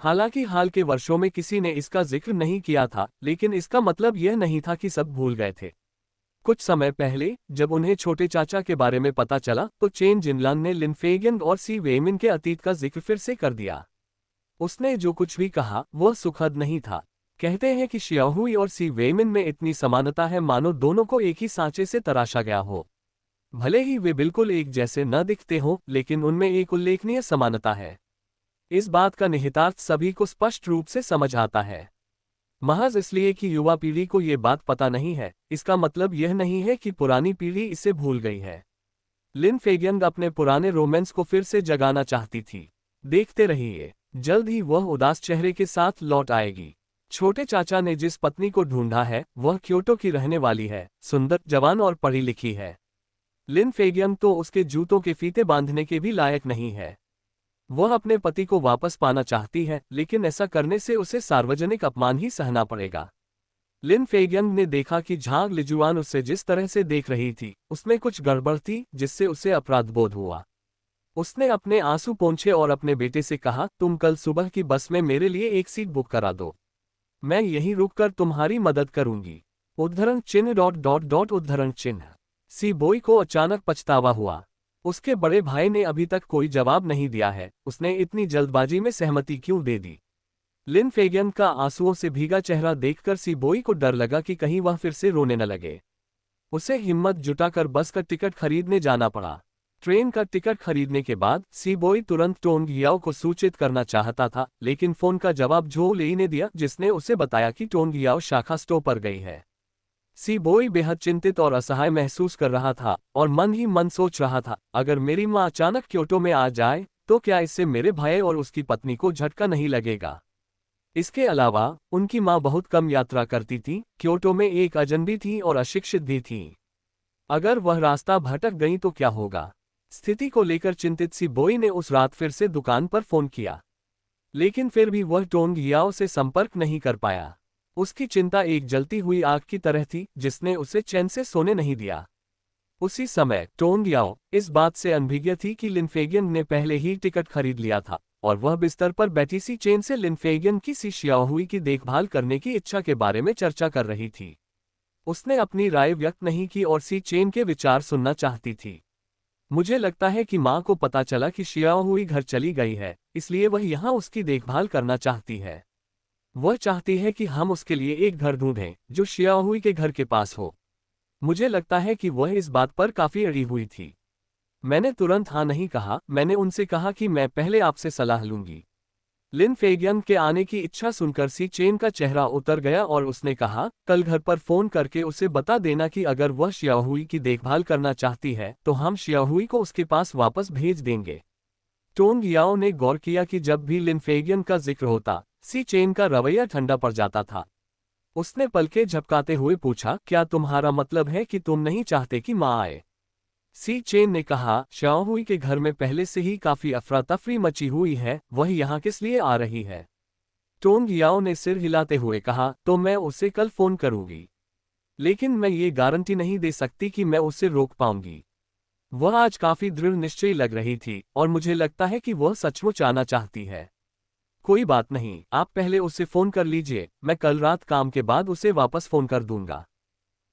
हालांकि हाल के वर्षों में किसी ने इसका जिक्र नहीं किया था, लेकिन इसका मतलब यह नहीं था कि सब भूल गए थे। कुछ समय पहले जब उन्हें छोटे चाचा के बारे में पता चला तो चेन जिनलान ने लिन फेगियन और सी वेइमिन के अतीत का जिक्र फिर से कर दिया। उसने जो कुछ भी कहा वह सुखद नहीं था। कहते हैं कि शियाओहुई और सी वेइमिन में इतनी समानता है मानो दोनों को एक ही सांचे से तराशा गया हो। भले ही वे बिल्कुल एक जैसे न दिखते हों, लेकिन उनमें एक उल्लेखनीय समानता है। इस बात का निहितार्थ सभी को स्पष्ट रूप से समझ आता है। महज इसलिए कि युवा पीढ़ी को ये बात पता नहीं है, इसका मतलब यह नहीं है कि पुरानी पीढ़ी इसे भूल गई है। लिन फेगियन अपने पुराने रोमांस को फिर से जगाना चाहती थी। देखते रहिए, जल्द ही वह उदास चेहरे के साथ लौट आएगी। छोटे चाचा ने जिस पत्नी को ढूंढा है वह क्योटो की रहने वाली है, सुंदर, जवान और पढ़ी लिखी है। लिन फेगियन तो उसके जूतों के फीते बांधने के भी लायक नहीं है। वह अपने पति को वापस पाना चाहती है, लेकिन ऐसा करने से उसे सार्वजनिक अपमान ही सहना पड़ेगा। लिन फेगियन ने देखा कि झांग लिजुआन उससे जिस तरह से देख रही थी उसमें कुछ गड़बड़ थी, जिससे उसे अपराधबोध हुआ। उसने अपने आंसू पोंछे और अपने बेटे से कहा, तुम कल सुबह की बस में मेरे लिए एक सीट बुक करा दो। मैं यहीं रुककर तुम्हारी मदद करूंगी। उद्धरण चिन्ह ... उद्धरण चिन्ह। सी बोई को अचानक पछतावा हुआ। उसके बड़े भाई ने अभी तक कोई जवाब नहीं दिया है, उसने इतनी जल्दबाजी में सहमति क्यों दे दी। लिन फेगियन का आंसुओं से भीगा चेहरा देखकर सी बोई को डर लगा कि कहीं वह फिर से रोने न लगे। उसे हिम्मत जुटाकर बस का टिकट खरीदने जाना पड़ा। ट्रेन का टिकट खरीदने के बाद सी बोई तुरंत टोंग याओ को सूचित करना चाहता था, लेकिन फोन का जवाब झो लेई ने दिया, जिसने उसे बताया कि टोंग याओ शाखा स्टोर पर गई है। सी बोई बेहद चिंतित और असहाय महसूस कर रहा था और मन ही मन सोच रहा था, अगर मेरी माँ अचानक क्योटो में आ जाए तो क्या इससे मेरे भाई और उसकी पत्नी को झटका नहीं लगेगा। इसके अलावा उनकी माँ बहुत कम यात्रा करती थी, क्योटो में एक अजनबी थी और अशिक्षित भी थी। अगर वह रास्ता भटक गई तो क्या होगा। स्थिति को लेकर चिंतित सी बोई ने उस रात फिर से दुकान पर फोन किया, लेकिन फिर भी वह टोंग याओ से संपर्क नहीं कर पाया। उसकी चिंता एक जलती हुई आग की तरह थी जिसने उसे चैन से सोने नहीं दिया। उसी समय टोंग याओ इस बात से अनभिज्ञ थी कि लिन फेगियन ने पहले ही टिकट खरीद लिया था और वह बिस्तर पर बैठी सी चेन से लिन फेगियन की सी शियाओहुई की देखभाल करने की इच्छा के बारे में चर्चा कर रही थी। उसने अपनी राय व्यक्त नहीं की और सी चेन के विचार सुनना चाहती थी। मुझे लगता है कि माँ को पता चला कि शियाओहुई घर चली गई है, इसलिए वह यहाँ उसकी देखभाल करना चाहती है। वह चाहती है कि हम उसके लिए एक घर ढूंढें जो शियाओहुई के घर के पास हो। मुझे लगता है कि वह इस बात पर काफी अड़ी हुई थी। मैंने तुरंत हाँ नहीं कहा, मैंने उनसे कहा कि मैं पहले आपसे सलाह लूंगी। लिन फेगियन के आने की इच्छा सुनकर सी चेन का चेहरा उतर गया और उसने कहा, कल घर पर फोन करके उसे बता देना कि अगर वह शियाओहुई की देखभाल करना चाहती है तो हम शियाओहुई को उसके पास वापस भेज देंगे। टोंग याओ ने गौर किया कि जब भी लिन फेगियन का जिक्र होता सी चेन का रवैया ठंडा पड़ जाता था। उसने पलके झपकाते हुए पूछा, क्या तुम्हारा मतलब है कि तुम नहीं चाहते कि माँ आए। सी चेन ने कहा, शियाओहुई के घर में पहले से ही काफी अफरा तफरी मची हुई है, वह यहाँ किस लिए आ रही है। टोंग याओ ने सिर हिलाते हुए कहा, तो मैं उसे कल फोन करूंगी, लेकिन मैं ये गारंटी नहीं दे सकती कि मैं उसे रोक पाऊंगी। वह आज काफी दृढ़ निश्चयी लग रही थी और मुझे लगता है कि वह सचमुच आना चाहती है। कोई बात नहीं, आप पहले उसे फोन कर लीजिए, मैं कल रात काम के बाद उसे वापस फोन कर दूंगा।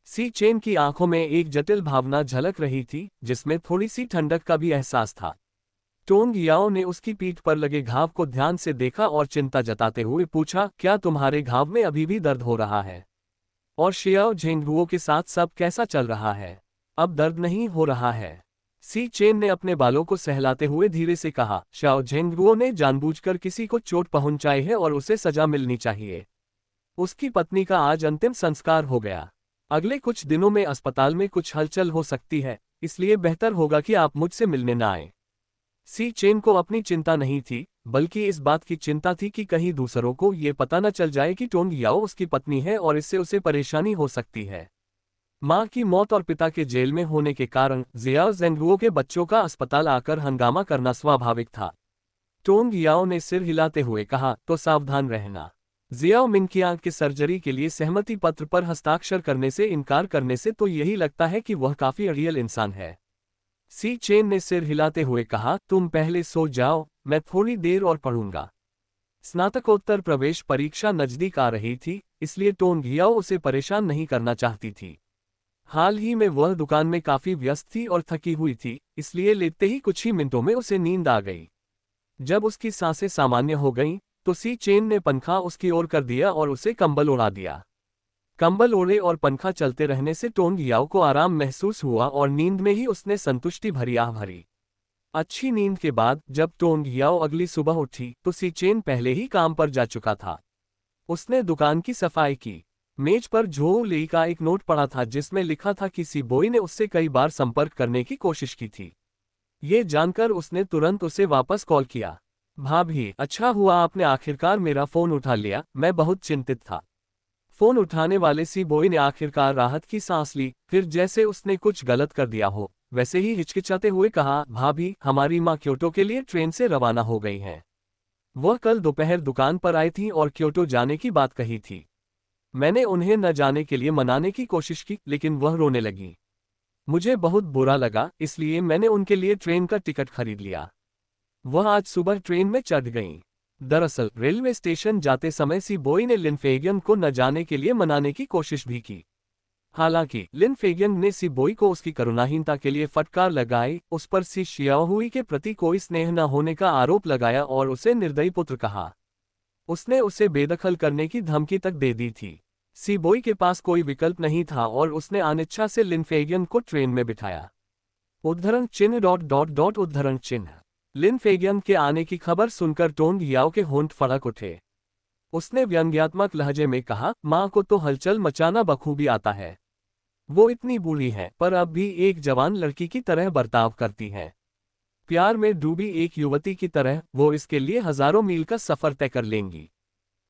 सी चेन की आंखों में एक जटिल भावना झलक रही थी जिसमें थोड़ी सी ठंडक का भी एहसास था। टोंग याओ ने उसकी पीठ पर लगे घाव को ध्यान से देखा और चिंता जताते हुए पूछा, क्या तुम्हारे घाव में अभी भी दर्द हो रहा है? और शियाओ झेंगुओ के साथ सब कैसा चल रहा है? अब दर्द नहीं हो रहा है? सी चेन ने अपने बालों को सहलाते हुए धीरे से कहा, शाओ झेंगरुओ ने जानबूझकर किसी को चोट पहुंचाई है और उसे सजा मिलनी चाहिए। उसकी पत्नी का आज अंतिम संस्कार हो गया। अगले कुछ दिनों में अस्पताल में कुछ हलचल हो सकती है, इसलिए बेहतर होगा कि आप मुझसे मिलने न आए। सी चेन को अपनी चिंता नहीं थी, बल्कि इस बात की चिंता थी कि कहीं दूसरों को ये पता न चल जाए कि टोंग याओ उसकी पत्नी है और इससे उसे परेशानी हो सकती है। मां की मौत और पिता के जेल में होने के कारण जियाओ ज़ेंगरुओ के बच्चों का अस्पताल आकर हंगामा करना स्वाभाविक था। टोंग याओ ने सिर हिलाते हुए कहा, तो सावधान रहना। जियाओ मिंग की आंख की सर्जरी के लिए सहमति पत्र पर हस्ताक्षर करने से इनकार करने से तो यही लगता है कि वह काफी अड़ियल इंसान है। सी चेन ने सिर हिलाते हुए कहा, तुम पहले सो जाओ, मैं थोड़ी देर और पढ़ूंगा। स्नातकोत्तर प्रवेश परीक्षा नजदीक आ रही थी, इसलिए टोंग याओ उसे परेशान नहीं करना चाहती थी। हाल ही में वह दुकान में काफी व्यस्त थी और थकी हुई थी, इसलिए लेटते ही कुछ ही मिनटों में उसे नींद आ गई। जब उसकी सांसें सामान्य हो गईं, तो सी चेन ने पंखा उसकी ओर कर दिया और उसे कंबल ओढ़ा दिया। कंबल ओढ़े और पंखा चलते रहने से टोंग याओ को आराम महसूस हुआ और नींद में ही उसने संतुष्टि भरी आह भरी। अच्छी नींद के बाद जब टोंग याओ अगली सुबह उठी तो सी चेन पहले ही काम पर जा चुका था। उसने दुकान की सफाई की। मेज पर झोउ लेई का एक नोट पड़ा था जिसमें लिखा था कि सी बोई ने उससे कई बार संपर्क करने की कोशिश की थी। ये जानकर उसने तुरंत उसे वापस कॉल किया। भाभी, अच्छा हुआ आपने आखिरकार मेरा फोन उठा लिया, मैं बहुत चिंतित था। फोन उठाने वाले सी बोई ने आखिरकार राहत की सांस ली, फिर जैसे उसने कुछ गलत कर दिया हो वैसे ही हिचकिचाते हुए कहा, भाभी, हमारी माँ क्योटो के लिए ट्रेन से रवाना हो गई हैं। वह कल दोपहर दुकान पर आई थी और क्योटो जाने की बात कही थी। मैंने उन्हें न जाने के लिए मनाने की कोशिश की, लेकिन वह रोने लगी। मुझे बहुत बुरा लगा, इसलिए मैंने उनके लिए ट्रेन का टिकट खरीद लिया। वह आज सुबह ट्रेन में चढ़ गईं। दरअसल रेलवे स्टेशन जाते समय सी बोई ने लिन फेगियन को न जाने के लिए मनाने की कोशिश भी की। हालांकि लिन फेगियन ने सी बोई को उसकी करुणाहीनता के लिए फटकार लगाई, उस पर सी शियाओहुई के प्रति कोई स्नेह न होने का आरोप लगाया और उसे निर्दयी पुत्र कहा। उसने उसे बेदखल करने की धमकी तक दे दी थी। सी बोई के पास कोई विकल्प नहीं था और उसने अनिच्छा से लिन फेगियन को ट्रेन में बिठाया। उद्धरण चिन्ह। लिन फेगियन के आने की खबर सुनकर टोंग याओ के होंठ फड़क उठे। उसने व्यंग्यात्मक लहजे में कहा, माँ को तो हलचल मचाना बखूबी आता है। वो इतनी बूढ़ी है पर अब भी एक जवान लड़की की तरह बर्ताव करती है। प्यार में डूबी एक युवती की तरह वो इसके लिए हजारों मील का सफर तय कर लेंगी।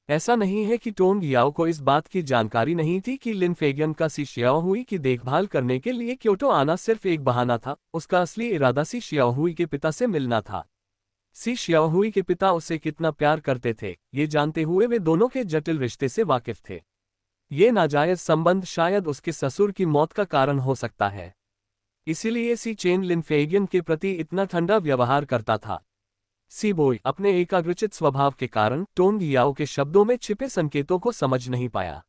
ऐसा नहीं है कि टोंग याओ को इस बात की जानकारी नहीं थी कि लिन फेगियन का सी शियाओहुई की देखभाल करने के लिए क्योटो आना सिर्फ एक बहाना था। उसका असली इरादा सी शियाओहुई के पिता से मिलना था। सी शियाओहुई के पिता उसे कितना प्यार करते थे, ये जानते हुए वे दोनों के जटिल रिश्ते से वाकिफ थे। ये नाजायज संबंध शायद उसके ससुर की मौत का कारण हो सकता है। इसीलिए सी चेन लिन फेगियन के प्रति इतना ठंडा व्यवहार करता था। सी बोई अपने एकाग्रचित स्वभाव के कारण टोंग याओ के शब्दों में छिपे संकेतों को समझ नहीं पाया।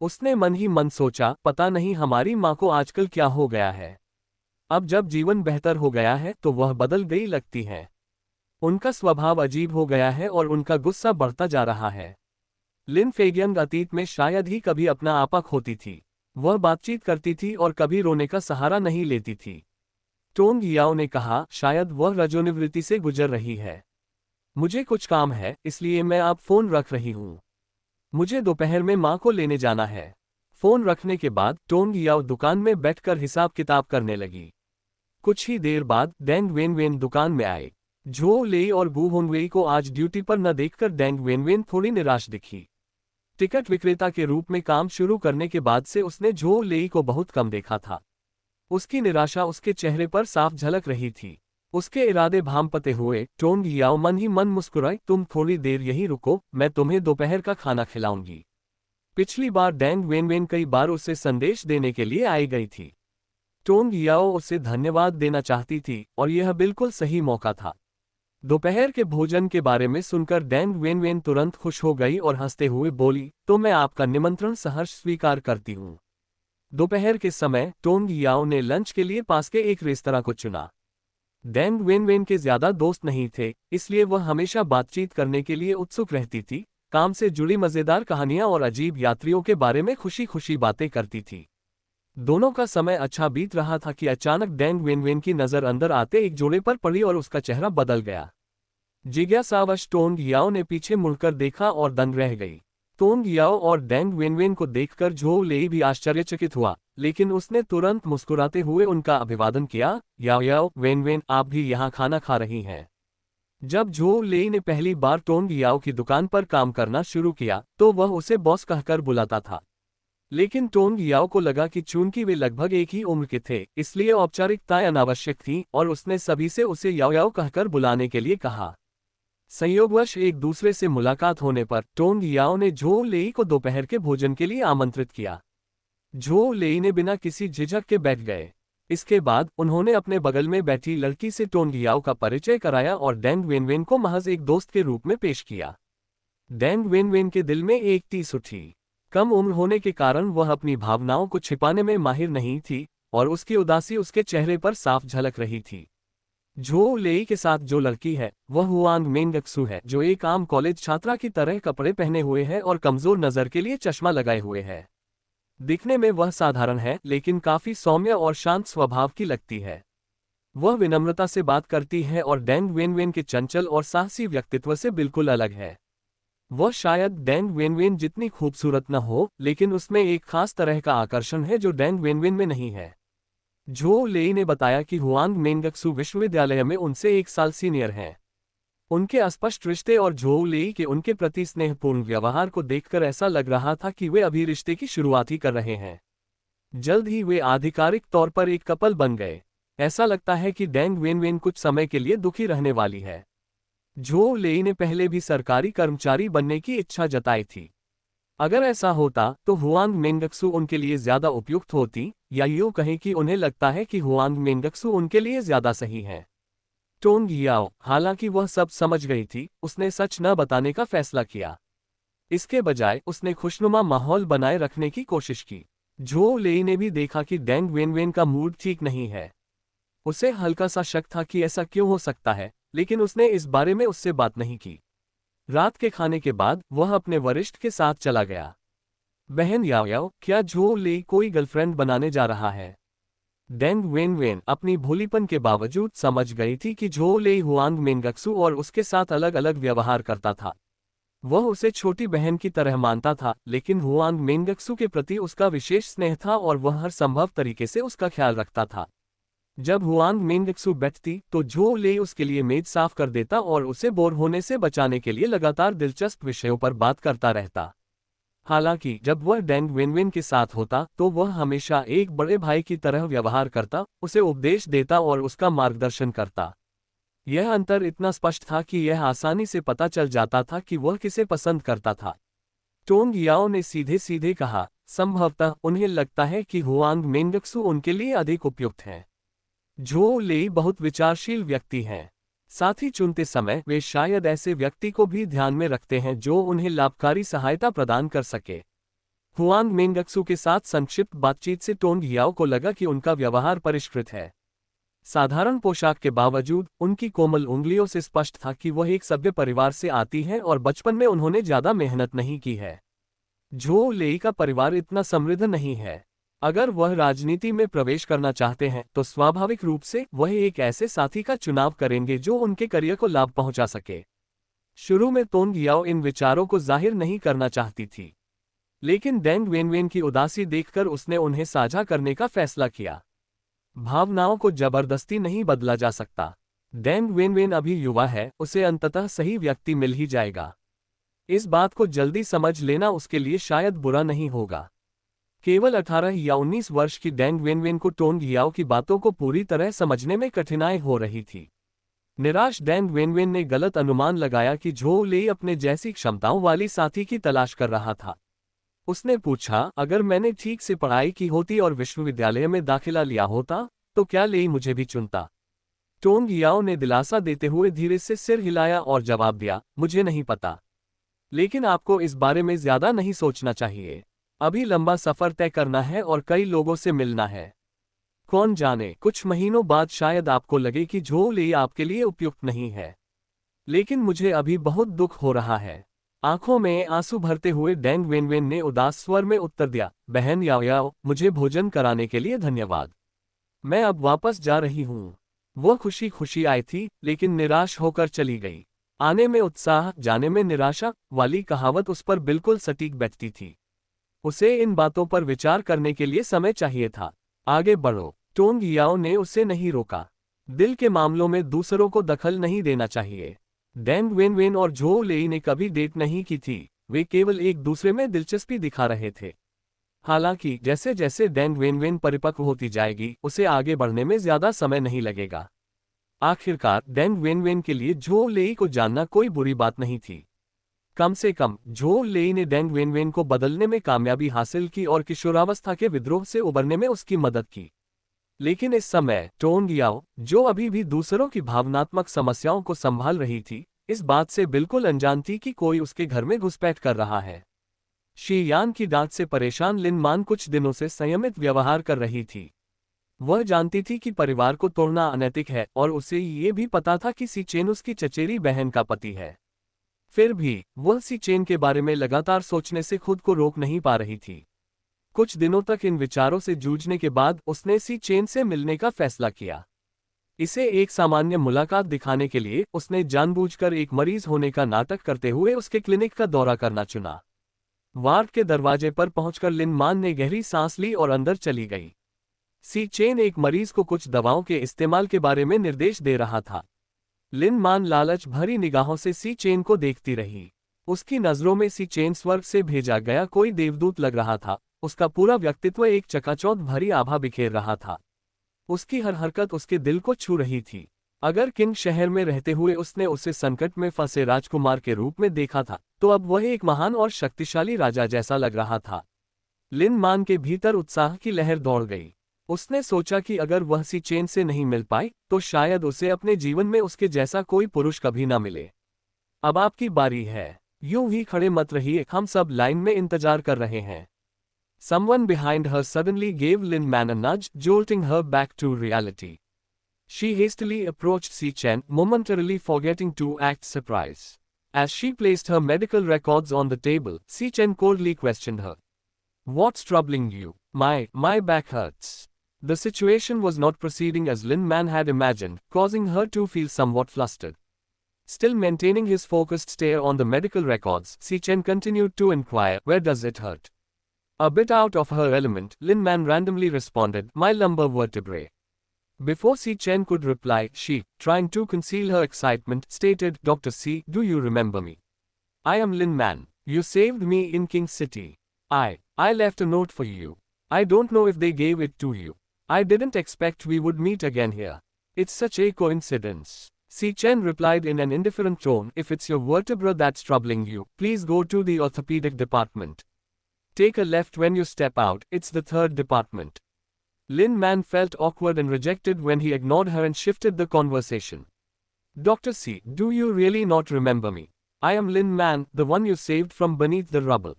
उसने मन ही मन सोचा, पता नहीं हमारी माँ को आजकल क्या हो गया है। अब जब जीवन बेहतर हो गया है तो वह बदल गई लगती है। उनका स्वभाव अजीब हो गया है और उनका गुस्सा बढ़ता जा रहा है। लिन फेगियन अतीत में शायद ही कभी अपना आपा खोती थी। वह बातचीत करती थी और कभी रोने का सहारा नहीं लेती थी। टोंग याओ ने कहा, शायद वह रजोनिवृत्ति से गुजर रही है। मुझे कुछ काम है, इसलिए मैं अब फोन रख रही हूँ। मुझे दोपहर में माँ को लेने जाना है। फोन रखने के बाद टोंग याओ दुकान में बैठकर हिसाब किताब करने लगी। कुछ ही देर बाद डेंग वेनवेन दुकान में आए। झो लेई और गु होंगवेई को आज ड्यूटी पर न देखकर डेंग वेनवेन थोड़ी निराश दिखी। टिकट विक्रेता के रूप में काम शुरू करने के बाद से उसने झो लेई को बहुत कम देखा था। उसकी निराशा उसके चेहरे पर साफ झलक रही थी। उसके इरादे भांपते हुए टोंग याओ मन ही मन मुस्कुराई, तुम थोड़ी देर यहीं रुको, मैं तुम्हें दोपहर का खाना खिलाऊंगी। पिछली बार डेंग वेनवेन कई बार उसे संदेश देने के लिए आई गई थी। टोंग याओ उसे धन्यवाद देना चाहती थी और यह बिल्कुल सही मौका था। दोपहर के भोजन के बारे में सुनकर डेंग वेनवेन तुरंत खुश हो गई और हंसते हुए बोली, तो मैं आपका निमंत्रण सहर्ष स्वीकार करती हूँ। दोपहर के समय टोंग याओ ने लंच के लिए पास के एक रेस्तरां को चुना। डेंग वेनवेन के ज्यादा दोस्त नहीं थे, इसलिए वह हमेशा बातचीत करने के लिए उत्सुक रहती थी, काम से जुड़ी मजेदार कहानियां और अजीब यात्रियों के बारे में खुशी खुशी बातें करती थी। दोनों का समय अच्छा बीत रहा था कि अचानक डेंग वेनवेन की नजर अंदर आते एक जोड़े पर पड़ी और उसका चेहरा बदल गया। जिज्ञासावश टोंग याओ ने पीछे मुड़कर देखा और दंग रह गई। टोंग याओ और डेंग वेनवेन को देखकर झोउ लेई भी आश्चर्यचकित हुआ, लेकिन उसने तुरंत मुस्कुराते हुए उनका अभिवादन किया। याओ याओ, वेनवेन, आप भी यहाँ खाना खा रही हैं। जब झोउ लेई ने पहली बार टोंग याओ की दुकान पर काम करना शुरू किया तो वह उसे बॉस कहकर बुलाता था। लेकिन टोंग याओ को लगा कि चूंकि वे लगभग एक ही उम्र के थे, इसलिए औपचारिकताएं अनावश्यक थीं और उसने सभी से उसे याओ याओ कहकर बुलाने के लिए कहा। संयोगवश एक दूसरे से मुलाकात होने पर टोंग याओ ने झोउ लेई को दोपहर के भोजन के लिए आमंत्रित किया। झोउ लेई ने बिना किसी झिझक के बैठ गए। इसके बाद उन्होंने अपने बगल में बैठी लड़की से टोंग याओ का परिचय कराया और डेंग वेनवेन को महज एक दोस्त के रूप में पेश किया। डेंग वेनवेन के दिल में एक टीस उठी। कम उम्र होने के कारण वह अपनी भावनाओं को छिपाने में माहिर नहीं थी और उसकी उदासी उसके चेहरे पर साफ झलक रही थी। झोउ लेई के साथ जो लड़की है वह हुआंग मेंगक्सु है, जो एक आम कॉलेज छात्रा की तरह कपड़े पहने हुए है और कमजोर नजर के लिए चश्मा लगाए हुए है। दिखने में वह साधारण है, लेकिन काफी सौम्य और शांत स्वभाव की लगती है। वह विनम्रता से बात करती है और डेंग वेनवेन के चंचल और साहसी व्यक्तित्व से बिल्कुल अलग है। वह शायद डेंग वेनवेन जितनी खूबसूरत न हो, लेकिन उसमें एक खास तरह का आकर्षण है जो डेंग वेनवेन में नहीं है। झोउ लेई ने बताया कि हुआंग मेंगक्सु विश्वविद्यालय में उनसे 1 साल सीनियर हैं। उनके अस्पष्ट रिश्ते और झोउ लेई के उनके प्रति स्नेहपूर्ण व्यवहार को देखकर ऐसा लग रहा था कि वे अभी रिश्ते की शुरुआत ही कर रहे हैं। जल्द ही वे आधिकारिक तौर पर एक कपल बन गए। ऐसा लगता है कि डेंग वेनवेन कुछ समय के लिए दुखी रहने वाली है। झोउ लेई ने पहले भी सरकारी कर्मचारी बनने की इच्छा जताई थी। अगर ऐसा होता तो हुआंग मेंगक्सु उनके लिए ज्यादा उपयुक्त होती, या यूं कहें कि उन्हें लगता है कि हुआंग मेंगक्सु उनके लिए ज्यादा सही है। टोंग याओ, हालांकि वह सब समझ गई थी, उसने सच न बताने का फैसला किया। इसके बजाय उसने खुशनुमा माहौल बनाए रखने की कोशिश की। झोउ लेई ने भी देखा कि डेंग वेनवेन का मूड ठीक नहीं है। उसे हल्का सा शक था कि ऐसा क्यों हो सकता है, लेकिन उसने इस बारे में उससे बात नहीं की। रात के खाने के बाद वह अपने वरिष्ठ के साथ चला गया। बहन याओ याओ, क्या झोउ लेई कोई गर्लफ्रेंड बनाने जा रहा है? डेंग वेनवेन अपनी भोलीपन के बावजूद समझ गई थी कि झोउ लेई हुआंग मेंगक्सु और उसके साथ अलग अलग व्यवहार करता था। वह उसे छोटी बहन की तरह मानता था, लेकिन हुआंग मेंगक्सु के प्रति उसका विशेष स्नेह था और वह हर संभव तरीके से उसका ख्याल रखता था। जब हुआंग मेंगक्सु बैठती तो झोउ लेई उसके लिए मेज साफ कर देता और उसे बोर होने से बचाने के लिए लगातार दिलचस्प विषयों पर बात करता रहता। हालांकि जब वह डेंग वेनवेन के साथ होता तो वह हमेशा एक बड़े भाई की तरह व्यवहार करता, उसे उपदेश देता और उसका मार्गदर्शन करता। यह अंतर इतना स्पष्ट था कि यह आसानी से पता चल जाता था कि वह किसे पसंद करता था। टोंग याओ ने सीधे सीधे कहा, संभवतः उन्हें लगता है कि हुआंग मेंगक्सु उनके लिए अधिक उपयुक्त है। झोउ लेई बहुत विचारशील व्यक्ति हैं। साथ ही चुनते समय वे शायद ऐसे व्यक्ति को भी ध्यान में रखते हैं जो उन्हें लाभकारी सहायता प्रदान कर सके। हुआंग मेंगक्सु के साथ संक्षिप्त बातचीत से टोंग याओ को लगा कि उनका व्यवहार परिष्कृत है। साधारण पोशाक के बावजूद उनकी कोमल उंगलियों से स्पष्ट था कि वह एक सभ्य परिवार से आती है और बचपन में उन्होंने ज्यादा मेहनत नहीं की है। झोउ लेई का परिवार इतना समृद्ध नहीं है। अगर वह राजनीति में प्रवेश करना चाहते हैं तो स्वाभाविक रूप से वह एक ऐसे साथी का चुनाव करेंगे जो उनके करियर को लाभ पहुंचा सके। शुरू में टोंग याओ इन विचारों को जाहिर नहीं करना चाहती थी, लेकिन डेंग वेनवेन की उदासी देखकर उसने उन्हें साझा करने का फैसला किया। भावनाओं को जबरदस्ती नहीं बदला जा सकता। डेंग वेनवेन अभी युवा है, उसे अंततः सही व्यक्ति मिल ही जाएगा। इस बात को जल्दी समझ लेना उसके लिए शायद बुरा नहीं होगा। केवल 18 या 19 वर्ष की डेंग वेनवेन को टोंग याओ की बातों को पूरी तरह समझने में कठिनाई हो रही थी। निराश डेंग वेनवेन ने गलत अनुमान लगाया कि झोउ लेई अपने जैसी क्षमताओं वाली साथी की तलाश कर रहा था। उसने पूछा, अगर मैंने ठीक से पढ़ाई की होती और विश्वविद्यालय में दाखिला लिया होता तो क्या लेई मुझे भी चुनता? टोंग याओ ने दिलासा देते हुए धीरे से सिर हिलाया और जवाब दिया, मुझे नहीं पता, लेकिन आपको इस बारे में ज्यादा नहीं सोचना चाहिए। अभी लंबा सफर तय करना है और कई लोगों से मिलना है। कौन जाने, कुछ महीनों बाद शायद आपको लगे कि झोउ लेई आपके लिए उपयुक्त नहीं है। लेकिन मुझे अभी बहुत दुख हो रहा है। आंखों में आंसू भरते हुए डेंग वेनवेन ने उदास स्वर में उत्तर दिया, बहन याओ याओ, मुझे भोजन कराने के लिए धन्यवाद। मैं अब वापस जा रही हूँ। वो खुशी खुशी आई थी, लेकिन निराश होकर चली गई। आने में उत्साह, जाने में निराशा वाली कहावत उस पर बिल्कुल सटीक बैठती थी। उसे इन बातों पर विचार करने के लिए समय चाहिए था। आगे बढ़ो, टोंग याओ ने उसे नहीं रोका। दिल के मामलों में दूसरों को दखल नहीं देना चाहिए। डेंग वेनवेन और झो लेई ने कभी डेट नहीं की थी, वे केवल एक दूसरे में दिलचस्पी दिखा रहे थे। हालांकि जैसे जैसे डेंग वेनवेन परिपक्व होती जाएगी, उसे आगे बढ़ने में ज्यादा समय नहीं लगेगा। आखिरकार डेंग वेनवेन के लिए झो लेई को जानना कोई बुरी बात नहीं थी। कम से कम झो लेई ने डेंग वेनवेन को बदलने में कामयाबी हासिल की और किशोरावस्था के विद्रोह से उबरने में उसकी मदद की। लेकिन इस समय टोंग याओ, जो अभी भी दूसरों की भावनात्मक समस्याओं को संभाल रही थी, इस बात से बिल्कुल अनजान थी कि कोई उसके घर में घुसपैठ कर रहा है। शी यान की डांट से परेशान लिन मान कुछ दिनों से संयमित व्यवहार कर रही थी। वह जानती थी कि परिवार को तोड़ना अनैतिक है और उसे ये भी पता था कि सी चेन उसकी चचेरी बहन का पति है। फिर भी वह सी चेन के बारे में लगातार सोचने से खुद को रोक नहीं पा रही थी। कुछ दिनों तक इन विचारों से जूझने के बाद उसने सी चेन से मिलने का फैसला किया। इसे एक सामान्य मुलाकात दिखाने के लिए उसने जानबूझकर एक मरीज होने का नाटक करते हुए उसके क्लिनिक का दौरा करना चुना। वार्ड के दरवाजे पर पहुंचकर लिन मान ने गहरी सांस ली और अंदर चली गई। सी चेन एक मरीज को कुछ दवाओं के इस्तेमाल के बारे में निर्देश दे रहा था। लिन मान लालच भरी निगाहों से सी चेन को देखती रही। उसकी नजरों में सी चेन स्वर्ग से भेजा गया कोई देवदूत लग रहा था। उसका पूरा व्यक्तित्व एक चकाचौंध भरी आभा बिखेर रहा था। उसकी हर हरकत उसके दिल को छू रही थी। अगर किंग शहर में रहते हुए उसने उसे संकट में फंसे राजकुमार के रूप में देखा था, तो अब वह एक महान और शक्तिशाली राजा जैसा लग रहा था। लिन मान के भीतर उत्साह की लहर दौड़ गई। उसने सोचा कि अगर वह सी चेन से नहीं मिल पाई, तो शायद उसे अपने जीवन में उसके जैसा कोई पुरुष कभी ना मिले। अब आपकी बारी है। यूं ही खड़े मत रहिए, हम सब लाइन में इंतजार कर रहे हैं। Someone behind her suddenly gave Lin Man a nudge, jolting her back to reality. She hastily approached Si Chen, momentarily forgetting to act surprised. As she placed her medical records on the table, Si Chen coldly questioned her. What's troubling you? My back hurts. The situation was not proceeding as Lin Man had imagined, causing her to feel somewhat flustered. Still maintaining his focused stare on the medical records, Si Chen continued to inquire, where does it hurt? A bit out of her element, Lin Man randomly responded, my lumbar vertebrae. Before Si Chen could reply, she, trying to conceal her excitement, stated, Dr. Si, do you remember me? I am Lin Man. You saved me in King City. I left a note for you. I don't know if they gave it to you. I didn't expect we would meet again here. It's such a coincidence. Si Chen replied in an indifferent tone, if it's your vertebra that's troubling you, please go to the orthopedic department. Take a left when you step out, it's the third department. Lin Man felt awkward and rejected when he ignored her and shifted the conversation. Dr. Si, do you really not remember me? I am Lin Man, the one you saved from beneath the rubble.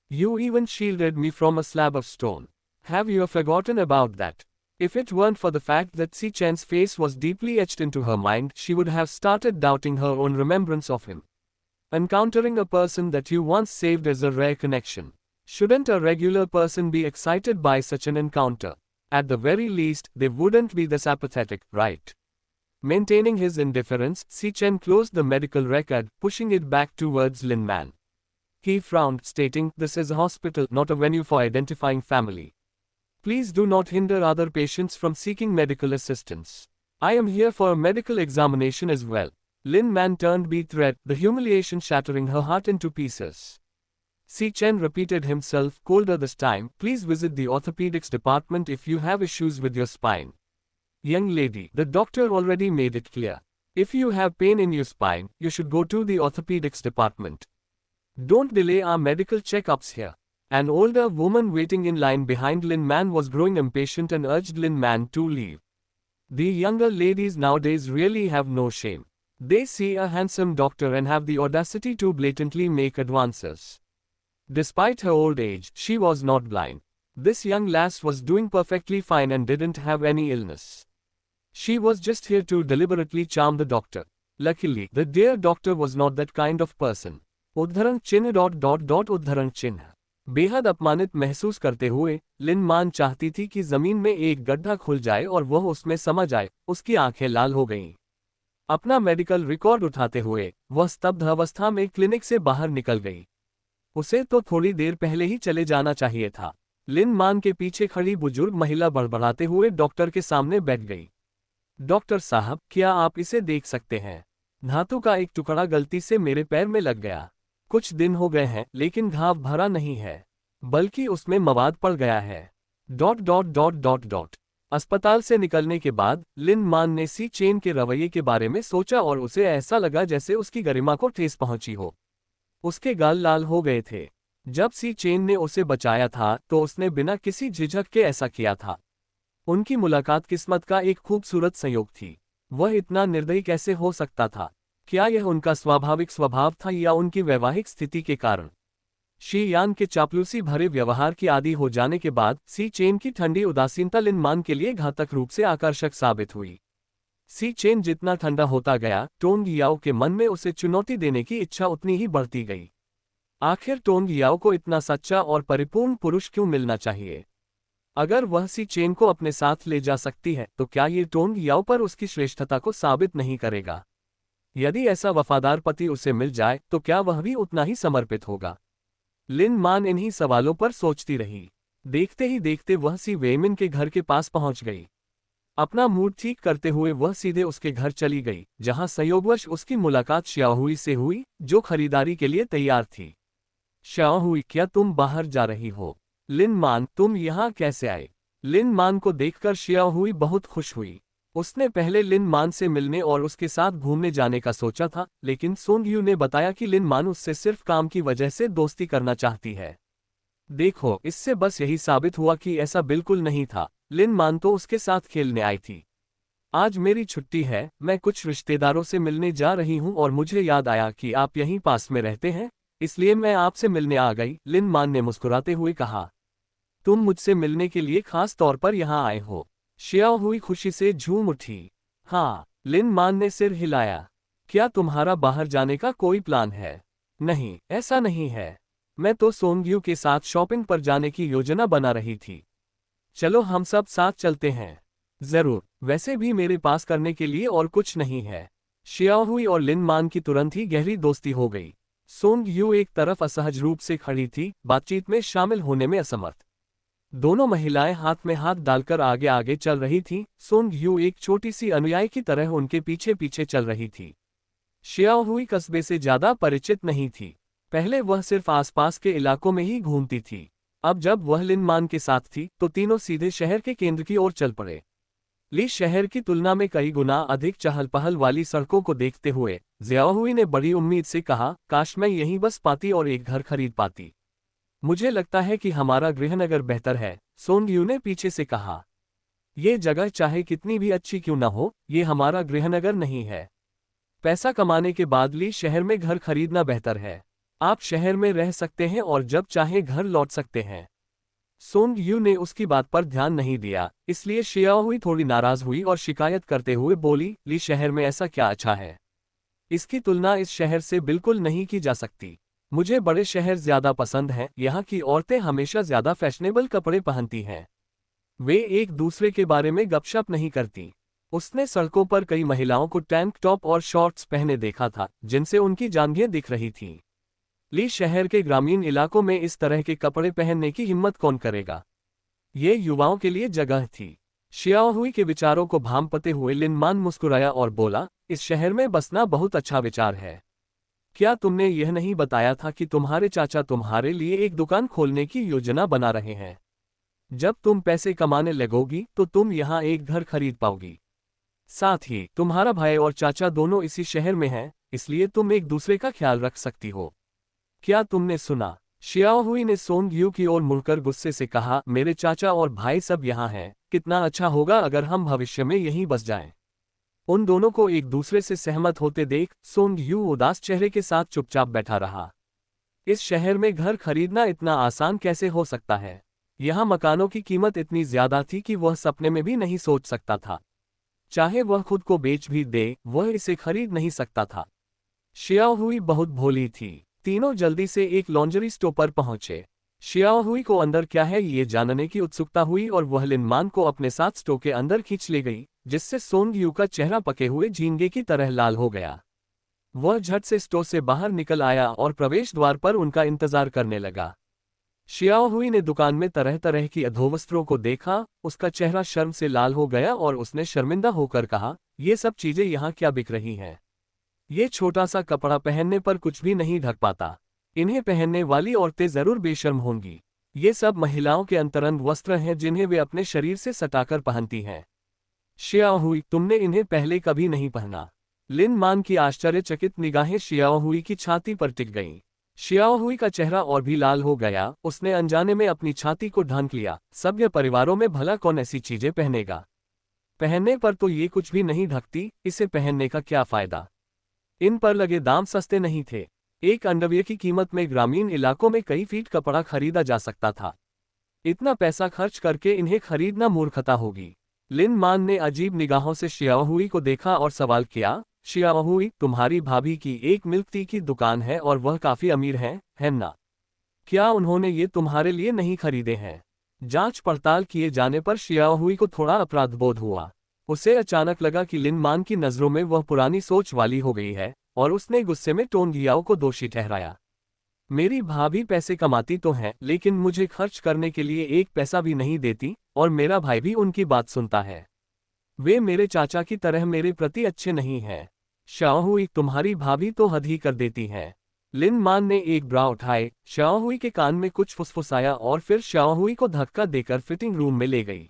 You even shielded me from a slab of stone. Have you forgotten about that? If it weren't for the fact that Si Chen's face was deeply etched into her mind, she would have started doubting her own remembrance of him. Encountering a person that you once saved is a rare connection. Shouldn't a regular person be excited by such an encounter? At the very least, they wouldn't be this apathetic, right? Maintaining his indifference, Si Chen closed the medical record, pushing it back towards Lin Man. He frowned, stating, this is a hospital, not a venue for identifying family. Please do not hinder other patients from seeking medical assistance. I am here for a medical examination as well. Lin Man turned beet red, the humiliation shattering her heart into pieces. Si Chen repeated himself, colder this time, please visit the orthopedics department if you have issues with your spine. Young lady, the doctor already made it clear. If you have pain in your spine, you should go to the orthopedics department. Don't delay our medical checkups here. An older woman waiting in line behind Lin Man was growing impatient and urged Lin Man to leave. The younger ladies nowadays really have no shame. They see a handsome doctor and have the audacity to blatantly make advances. Despite her old age, she was not blind. This young lass was doing perfectly fine and didn't have any illness. She was just here to deliberately charm the doctor. Luckily, the dear doctor was not that kind of person. उद्धरण चिन्ह डॉट डॉट डॉट उद्धरण चिन्ह। बेहद अपमानित महसूस करते हुए लिन मान चाहती थी कि जमीन में एक गड्ढा खुल जाए और वह उसमें समा जाए। उसकी आंखें लाल हो गईं। अपना मेडिकल रिकॉर्ड उठाते हुए वह स्तब्ध अवस्था में क्लिनिक से बाहर निकल गई। उसे तो थोड़ी देर पहले ही चले जाना चाहिए था। लिन मान के पीछे खड़ी बुजुर्ग महिला बड़बड़ाते हुए डॉक्टर के सामने बैठ गई। डॉक्टर साहब, क्या आप इसे देख सकते हैं? धातु का एक टुकड़ा गलती से मेरे पैर में लग गया। कुछ दिन हो गए हैं, लेकिन घाव भरा नहीं है, बल्कि उसमें मवाद पड़ गया है। Dot dot dot dot dot. अस्पताल से निकलने के बाद लिन मान ने सी चेन के रवैये के बारे में सोचा और उसे ऐसा लगा जैसे उसकी गरिमा को ठेस पहुंची हो। उसके गाल लाल हो गए थे। जब सी चेन ने उसे बचाया था तो उसने बिना किसी झिझक के ऐसा किया था। उनकी मुलाकात किस्मत का एक खूबसूरत संयोग थी। वह इतना निर्दयी कैसे हो सकता था? क्या यह उनका स्वाभाविक स्वभाव था या उनकी वैवाहिक स्थिति के कारण? शी यान के चापलूसी भरे व्यवहार की आदी हो जाने के बाद सी चेन की ठंडी उदासीनता लिन मान के लिए घातक रूप से आकर्षक साबित हुई। सी चेन जितना ठंडा होता गया, टोंग याओ के मन में उसे चुनौती देने की इच्छा उतनी ही बढ़ती गई। आखिर टोंग याओ को इतना सच्चा और परिपूर्ण पुरुष क्यों मिलना चाहिए? अगर वह सी चेन को अपने साथ ले जा सकती है तो क्या ये टोंग याओ पर उसकी श्रेष्ठता को साबित नहीं करेगा? यदि ऐसा वफादार पति उसे मिल जाए तो क्या वह भी उतना ही समर्पित होगा? लिन मान इन्हीं सवालों पर सोचती रही। देखते ही देखते वह सी वेमिन के घर के पास पहुंच गई। अपना मूड ठीक करते हुए वह सीधे उसके घर चली गई, जहां संयोगवश उसकी मुलाकात श्याओहुई से हुई, जो खरीदारी के लिए तैयार थी। श्याओहुई, क्या तुम बाहर जा रही हो? लिन मान, तुम यहाँ कैसे आए? लिन मान को देखकर श्याओहुई बहुत खुश हुई। उसने पहले लिन मान से मिलने और उसके साथ घूमने जाने का सोचा था, लेकिन सोंग यू ने बताया कि लिन मान उससे सिर्फ काम की वजह से दोस्ती करना चाहती है। देखो, इससे बस यही साबित हुआ कि ऐसा बिल्कुल नहीं था। लिन मान तो उसके साथ खेलने आई थी। आज मेरी छुट्टी है, मैं कुछ रिश्तेदारों से मिलने जा रही हूँ और मुझे याद आया कि आप यहीं पास में रहते हैं, इसलिए मैं आपसे मिलने आ गई, लिन मान ने मुस्कुराते हुए कहा। तुम मुझसे मिलने के लिए खास तौर पर यहाँ आए हो? श्याओहुई खुशी से झूम उठी। हाँ, लिन मान ने सिर हिलाया। क्या तुम्हारा बाहर जाने का कोई प्लान है? नहीं, ऐसा नहीं है। मैं तो सोंगयू के साथ शॉपिंग पर जाने की योजना बना रही थी। चलो हम सब साथ चलते हैं। जरूर, वैसे भी मेरे पास करने के लिए और कुछ नहीं है। श्याओहुई और लिन मान की तुरंत ही गहरी दोस्ती हो गई। सोंगयू एक तरफ असहज रूप से खड़ी थी, बातचीत में शामिल होने में असमर्थ। दोनों महिलाएं हाथ में हाथ डालकर आगे आगे चल रही थीं। सोंग यू एक छोटी सी अनुयायी की तरह उनके पीछे पीछे चल रही थी। श्याओहुई कस्बे से ज्यादा परिचित नहीं थी। पहले वह सिर्फ आसपास के इलाकों में ही घूमती थी। अब जब वह लिन मान के साथ थी तो तीनों सीधे शहर के केंद्र की ओर चल पड़े। ली शहर की तुलना में कई गुना अधिक चहल पहल वाली सड़कों को देखते हुए ज़ियाओहुई ने बड़ी उम्मीद से कहा, काश मैं यहीं बस पाती और एक घर खरीद पाती। मुझे लगता है कि हमारा गृहनगर बेहतर है, सोंग यू ने पीछे से कहा। ये जगह चाहे कितनी भी अच्छी क्यों न हो, ये हमारा गृहनगर नहीं है। पैसा कमाने के बाद ली शहर में घर खरीदना बेहतर है। आप शहर में रह सकते हैं और जब चाहे घर लौट सकते हैं। सोंग यू ने उसकी बात पर ध्यान नहीं दिया, इसलिए श्याओहुई थोड़ी नाराज हुई और शिकायत करते हुए बोली, ली शहर में ऐसा क्या अच्छा है? इसकी तुलना इस शहर से बिल्कुल नहीं की जा सकती। मुझे बड़े शहर ज्यादा पसंद हैं, यहाँ की औरतें हमेशा ज्यादा फैशनेबल कपड़े पहनती हैं। वे एक दूसरे के बारे में गपशप नहीं करती। उसने सड़कों पर कई महिलाओं को टैंक टॉप और शॉर्ट्स पहने देखा था, जिनसे उनकी जांघें दिख रही थीं। ली शहर के ग्रामीण इलाकों में इस तरह के कपड़े पहनने की हिम्मत कौन करेगा? ये युवाओं के लिए जगह थी। श्याओहुई के विचारों को भांपते हुए लिन मान मुस्कुराया और बोला, इस शहर में बसना बहुत अच्छा विचार है। क्या तुमने यह नहीं बताया था कि तुम्हारे चाचा तुम्हारे लिए एक दुकान खोलने की योजना बना रहे हैं? जब तुम पैसे कमाने लगोगी तो तुम यहाँ एक घर खरीद पाओगी। साथ ही तुम्हारा भाई और चाचा दोनों इसी शहर में हैं, इसलिए तुम एक दूसरे का ख्याल रख सकती हो। क्या तुमने सुना? श्याओहुई ने सोंग यू की ओर मुड़कर गुस्से से कहा, मेरे चाचा और भाई सब यहाँ हैं, कितना अच्छा होगा अगर हम भविष्य में यहीं बस जाएं। उन दोनों को एक दूसरे से सहमत होते देख सोंग यू उदास चेहरे के साथ चुपचाप बैठा रहा। इस शहर में घर खरीदना इतना आसान कैसे हो सकता है? यहाँ मकानों की कीमत इतनी ज्यादा थी कि वह सपने में भी नहीं सोच सकता था। चाहे वह खुद को बेच भी दे, वह इसे खरीद नहीं सकता था। श्याओहुई बहुत भोली थी। तीनों जल्दी से एक लॉन्ड्री स्टोर पर पहुंचे। शियाओहुई को अंदर क्या है ये जानने की उत्सुकता हुई और वह लिन मान को अपने साथ स्टोर के अंदर खींच ले गई, जिससे सोंग यू का चेहरा पके हुए झींगे की तरह लाल हो गया। वह झट से स्टोर से बाहर निकल आया और प्रवेश द्वार पर उनका इंतजार करने लगा। शियाओहुई ने दुकान में तरह तरह की अधोवस्त्रों को देखा, उसका चेहरा शर्म से लाल हो गया और उसने शर्मिंदा होकर कहा, ये सब चीजें यहाँ क्या बिक रही हैं? ये छोटा सा कपड़ा पहनने पर कुछ भी नहीं ढक पाता। इन्हें पहनने वाली औरतें जरूर बेशर्म होंगी। ये सब महिलाओं के अंतरंग वस्त्र हैं जिन्हें वे अपने शरीर से सटाकर पहनती हैं। शियाओहुई, तुमने इन्हें पहले कभी नहीं पहना। लिन मान की आश्चर्यचकित निगाहें शियाओहुई की छाती पर टिक गईं। शियाओहुई का चेहरा और भी लाल हो गया, उसने अनजाने में अपनी छाती को ढांक लिया। सभ्य परिवारों में भला कौन ऐसी चीजें पहनेगा? पहनने पर तो ये कुछ भी नहीं ढकती, इसे पहनने का क्या फायदा? इन पर लगे दाम सस्ते नहीं थे। एक अंडरवियर की कीमत में ग्रामीण इलाकों में कई फीट कपड़ा खरीदा जा सकता था। इतना पैसा खर्च करके इन्हें खरीदना मूर्खता होगी। लिन मान ने अजीब निगाहों से शियाओहुई को देखा और सवाल किया, शियाओहुई, तुम्हारी भाभी की एक मिल्क टी की दुकान है और वह काफी अमीर है ना? क्या उन्होंने ये तुम्हारे लिए नहीं खरीदे हैं? जांच पड़ताल किए जाने पर शियाओहुई को थोड़ा अपराधबोध हुआ। उसे अचानक लगा कि लिन मान की नजरों में वह पुरानी सोच वाली हो गई है और उसने गुस्से में टोन गियाओ को दोषी ठहराया। मेरी भाभी पैसे कमाती तो है, लेकिन मुझे खर्च करने के लिए एक पैसा भी नहीं देती और मेरा भाई भी उनकी बात सुनता है। वे मेरे चाचा की तरह मेरे प्रति अच्छे नहीं हैं। शियाओहुई, तुम्हारी भाभी तो हद ही कर देती है। लिन मान ने एक ब्रा उठाए, शियाओहुई के कान में कुछ फुसफुसाया और फिर शियाओहुई को धक्का देकर फिटिंग रूम में ले गई।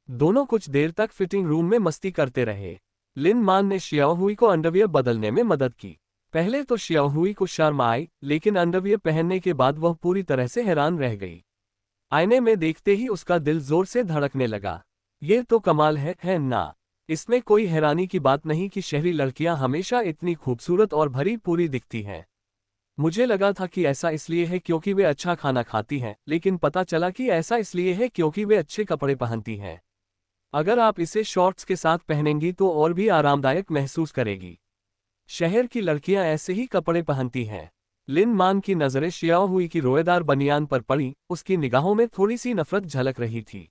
दोनों कुछ देर तक फिटिंग रूम में मस्ती करते रहे। लिन मान ने शियाओहुई को अंडरवियर बदलने में मदद की। पहले तो शियाओहुई को शर्म आई, लेकिन अंडरवियर पहनने के बाद वह पूरी तरह से हैरान रह गई। आईने में देखते ही उसका दिल जोर से धड़कने लगा। ये तो कमाल है ना? इसमें कोई हैरानी की बात नहीं कि शहरी लड़कियां हमेशा इतनी खूबसूरत और भरी पूरी दिखती हैं। मुझे लगा था कि ऐसा इसलिए है क्योंकि वे अच्छा खाना खाती हैं, लेकिन पता चला कि ऐसा इसलिए है क्योंकि वे अच्छे कपड़े पहनती हैं। अगर आप इसे शॉर्ट्स के साथ पहनेंगी तो और भी आरामदायक महसूस करेगी। शहर की लड़कियां ऐसे ही कपड़े पहनती हैं। लिन मान की नजरें शियाओहुई की रोएदार बनियान पर पड़ी, उसकी निगाहों में थोड़ी सी नफरत झलक रही थी।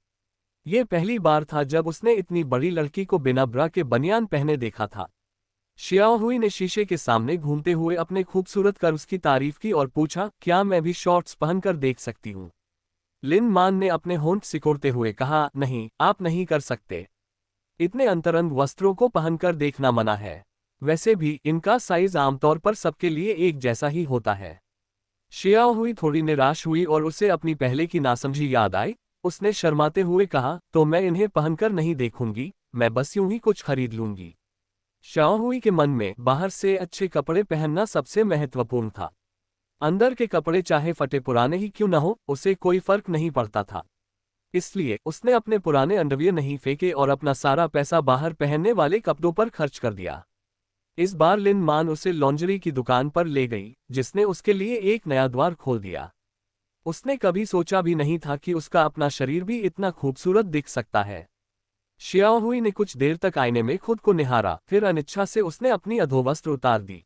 ये पहली बार था जब उसने इतनी बड़ी लड़की को बिना ब्रा के बनियान पहने देखा था। शियाओहुई ने शीशे के सामने घूमते हुए अपने खूबसूरत कर उसकी तारीफ की और पूछा, क्या मैं भी शॉर्ट्स पहनकर देख सकती हूँ? लिन मान ने अपने होंठ सिकोड़ते हुए कहा, नहीं, आप नहीं कर सकते। इतने अंतरंग वस्त्रों को पहनकर देखना मना है। वैसे भी इनका साइज आमतौर पर सबके लिए एक जैसा ही होता है। शियाओहुई थोड़ी निराश हुई और उसे अपनी पहले की नासमझी याद आई। उसने शर्माते हुए कहा, तो मैं इन्हें पहनकर नहीं देखूंगी, मैं बस यूं ही कुछ खरीद लूंगी। शियाओहुई के मन में बाहर से अच्छे कपड़े पहनना सबसे महत्वपूर्ण था। अंदर के कपड़े चाहे फटे पुराने ही क्यों न हो, उसे कोई फर्क नहीं पड़ता था। इसलिए उसने अपने पुराने अंडरवियर नहीं फेंके और अपना सारा पैसा बाहर पहनने वाले कपड़ों पर खर्च कर दिया। इस बार लिन मान उसे लॉन्ड्री की दुकान पर ले गई, जिसने उसके लिए एक नया द्वार खोल दिया। उसने कभी सोचा भी नहीं था कि उसका अपना शरीर भी इतना खूबसूरत दिख सकता है। शियाओहुई ने कुछ देर तक आईने में खुद को निहारा, फिर अनिच्छा से उसने अपनी अधोवस्त्र उतार दी।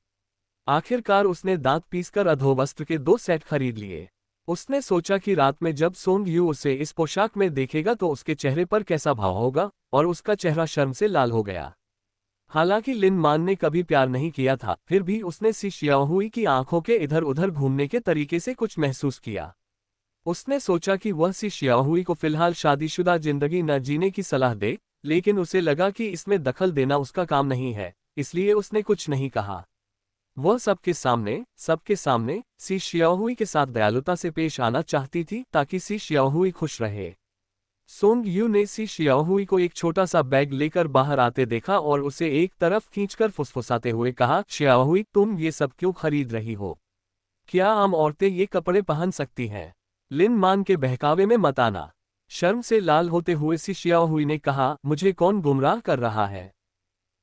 आखिरकार उसने दांत पीसकर अधोवस्त्र के 2 सेट खरीद लिए। उसने सोचा कि रात में जब सोंग यू उसे इस पोशाक में देखेगा तो उसके चेहरे पर कैसा भाव होगा, और उसका चेहरा शर्म से लाल हो गया। हालांकि लिन मान ने कभी प्यार नहीं किया था, फिर भी उसने सी शियाओहुई की आंखों के इधर उधर घूमने के तरीके से कुछ महसूस किया। उसने सोचा कि वह सी शियाओहुई को फिलहाल शादीशुदा जिंदगी न जीने की सलाह दे, लेकिन उसे लगा कि इसमें दखल देना उसका काम नहीं है, इसलिए उसने कुछ नहीं कहा। वह सबके सामने सी शियाओहुई के साथ दयालुता से पेश आना चाहती थी ताकि सी शियाओहुई खुश रहे। सोंग यू ने सी शियाओहुई को एक छोटा सा बैग लेकर बाहर आते देखा और उसे एक तरफ खींचकर फुसफुसाते हुए कहा, शियाओहुई, तुम ये सब क्यों खरीद रही हो? क्या आम औरतें ये कपड़े पहन सकती हैं? लिन मान के बहकावे में मत आना। शर्म से लाल होते हुए सी शियाओहुई ने कहा, मुझे कौन गुमराह कर रहा है?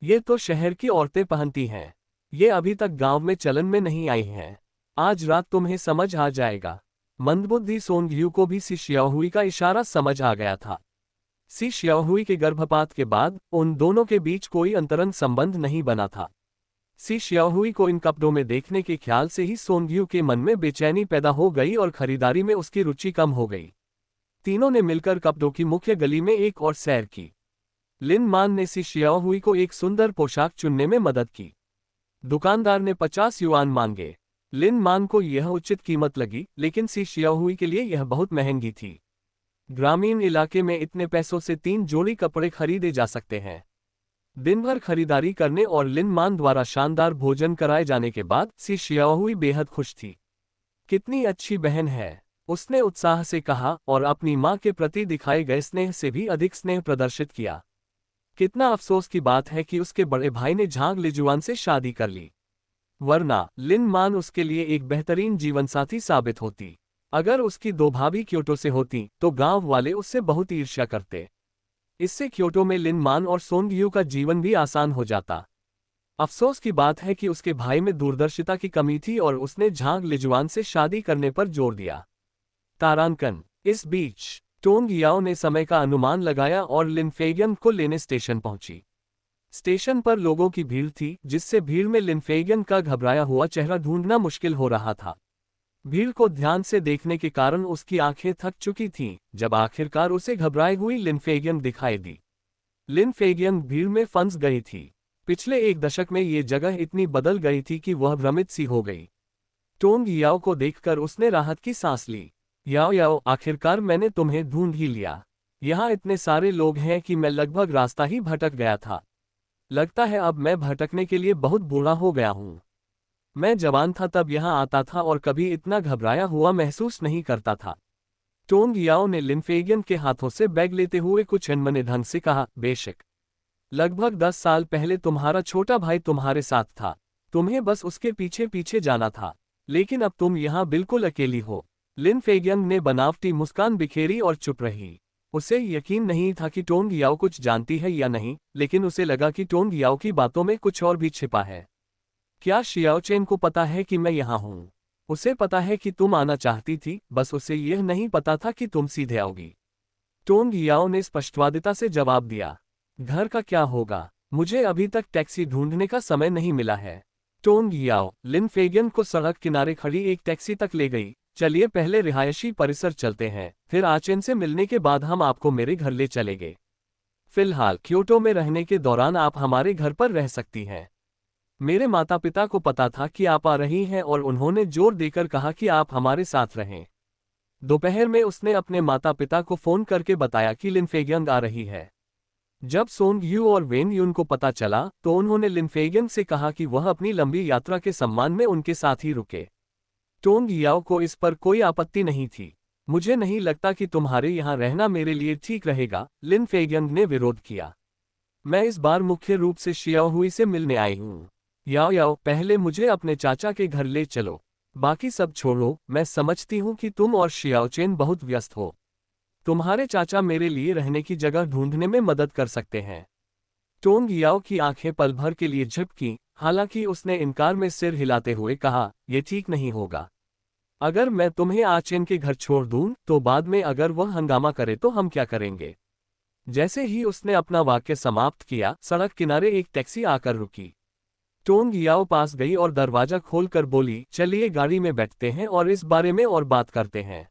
ये तो शहर की औरतें पहनती हैं। ये अभी तक गांव में चलन में नहीं आई हैं। आज रात तुम्हें समझ आ जाएगा। मंदबुद्धि सोंग यू को भी सी शियाओहुई का इशारा समझ आ गया था। सी शियाओहुई के गर्भपात के बाद उन दोनों के बीच कोई अंतरंग संबंध नहीं बना था। सी शियाओहुई को इन कपड़ों में देखने के ख्याल से ही सोंगयू के मन में बेचैनी पैदा हो गई और खरीदारी में उसकी रुचि कम हो गई। तीनों ने मिलकर कपड़ों की मुख्य गली में एक और सैर की। लिन मान ने सी शियाओहुई को एक सुंदर पोशाक चुनने में मदद की। दुकानदार ने 50 युआन मांगे। लिन मान को यह उचित कीमत लगी, लेकिन सी शियाओहुई के लिए यह बहुत महंगी थी। ग्रामीण इलाके में इतने पैसों से 3 जोड़ी कपड़े खरीदे जा सकते हैं। दिन भर खरीदारी करने और लिन मान द्वारा शानदार भोजन कराए जाने के बाद सी शियाओहुई बेहद खुश थी। कितनी अच्छी बहन है, उसने उत्साह से कहा और अपनी मां के प्रति दिखाए गए स्नेह से भी अधिक स्नेह प्रदर्शित किया। कितना अफसोस की बात है कि उसके बड़े भाई ने झांग लिजुआन से शादी कर ली, वरना लिन मान उसके लिए एक बेहतरीन जीवनसाथी साबित होती। अगर उसकी 2 भाभी क्योटो से होती तो गांव वाले उससे बहुत ईर्ष्या करते। इससे क्योटो में लिन मान और सोंगयू का जीवन भी आसान हो जाता। अफसोस की बात है कि उसके भाई में दूरदर्शिता की कमी थी और उसने झांग लिजुआन से शादी करने पर जोर दिया। तारांकन। इस बीच टोंग याओ ने समय का अनुमान लगाया और लिन फेगियन को लेने स्टेशन पहुंची। स्टेशन पर लोगों की भीड़ थी, जिससे भीड़ में लिन फेगियन का घबराया हुआ चेहरा ढूंढना मुश्किल हो रहा था। भीड़ को ध्यान से देखने के कारण उसकी आंखें थक चुकी थीं, जब आखिरकार उसे घबराई हुई लिन फेगियन दिखाई दी। लिन फेगियन भीड़ में फंस गई थी। पिछले 1 दशक में ये जगह इतनी बदल गई थी कि वह भ्रमित सी हो गई। टोंग याओ को देखकर उसने राहत की सांस ली। याओ याओ, आखिरकार मैंने तुम्हें ढूंढ ही लिया। यहाँ इतने सारे लोग हैं कि मैं लगभग रास्ता ही भटक गया था। लगता है अब मैं भटकने के लिए बहुत बूढ़ा हो गया हूँ। मैं जवान था तब यहाँ आता था और कभी इतना घबराया हुआ महसूस नहीं करता था। टोंग याओ ने लिन फेगियन के हाथों से बैग लेते हुए कुछ अनमने ढंग से कहा, बेशक। लगभग 10 साल पहले तुम्हारा छोटा भाई तुम्हारे साथ था। तुम्हें बस उसके पीछे पीछे जाना था, लेकिन अब तुम यहाँ बिल्कुल अकेली हो। लिन फेगियन ने बनावटी मुस्कान बिखेरी और चुप रही। उसे यकीन नहीं था कि टोंग याओ कुछ जानती है या नहीं, लेकिन उसे लगा कि टोंग याओ की बातों में कुछ और भी छिपा है। क्या शियाओ चेन को पता है कि मैं यहाँ हूँ? उसे पता है कि तुम आना चाहती थी, बस उसे यह नहीं पता था कि तुम सीधे आओगी। टोंग याओ ने स्पष्टवादिता से जवाब दिया। घर का क्या होगा? मुझे अभी तक टैक्सी ढूंढने का समय नहीं मिला है। टोंग याओ लिन फेगियन को सड़क किनारे खड़ी एक टैक्सी तक ले गई। चलिए पहले रिहायशी परिसर चलते हैं, फिर आचेन से मिलने के बाद हम आपको मेरे घर ले चलेंगे। फिलहाल क्योटो में रहने के दौरान आप हमारे घर पर रह सकती हैं। मेरे माता पिता को पता था कि आप आ रही हैं और उन्होंने जोर देकर कहा कि आप हमारे साथ रहें। दोपहर में उसने अपने माता पिता को फोन करके बताया कि लिन फेगियन आ रही है। जब सोंग यू और वेन यून को पता चला तो उन्होंने लिन फेगियन से कहा कि वह अपनी लंबी यात्रा के सम्मान में उनके साथ ही रुके। टोंग याओ को इस पर कोई आपत्ति नहीं थी। मुझे नहीं लगता कि तुम्हारे यहाँ रहना मेरे लिए ठीक रहेगा, लिन फेगियन ने विरोध किया। मैं इस बार मुख्य रूप से शियाओहुई से मिलने आई हूँ। याओ याओ, पहले मुझे अपने चाचा के घर ले चलो, बाकी सब छोड़ो। मैं समझती हूँ कि तुम और शियाओचेन बहुत व्यस्त हो। तुम्हारे चाचा मेरे लिए रहने की जगह ढूंढने में मदद कर सकते हैं। टोंग याओ की आंखें पल भर के लिए झपकी, हालांकि उसने इनकार में सिर हिलाते हुए कहा, यह ठीक नहीं होगा। अगर मैं तुम्हें आचेन के घर छोड़ दूं, तो बाद में अगर वह हंगामा करे तो हम क्या करेंगे? जैसे ही उसने अपना वाक्य समाप्त किया, सड़क किनारे एक टैक्सी आकर रुकी। टोंग याओ पास गई और दरवाजा खोलकर बोली, चलिए गाड़ी में बैठते हैं और इस बारे में और बात करते हैं।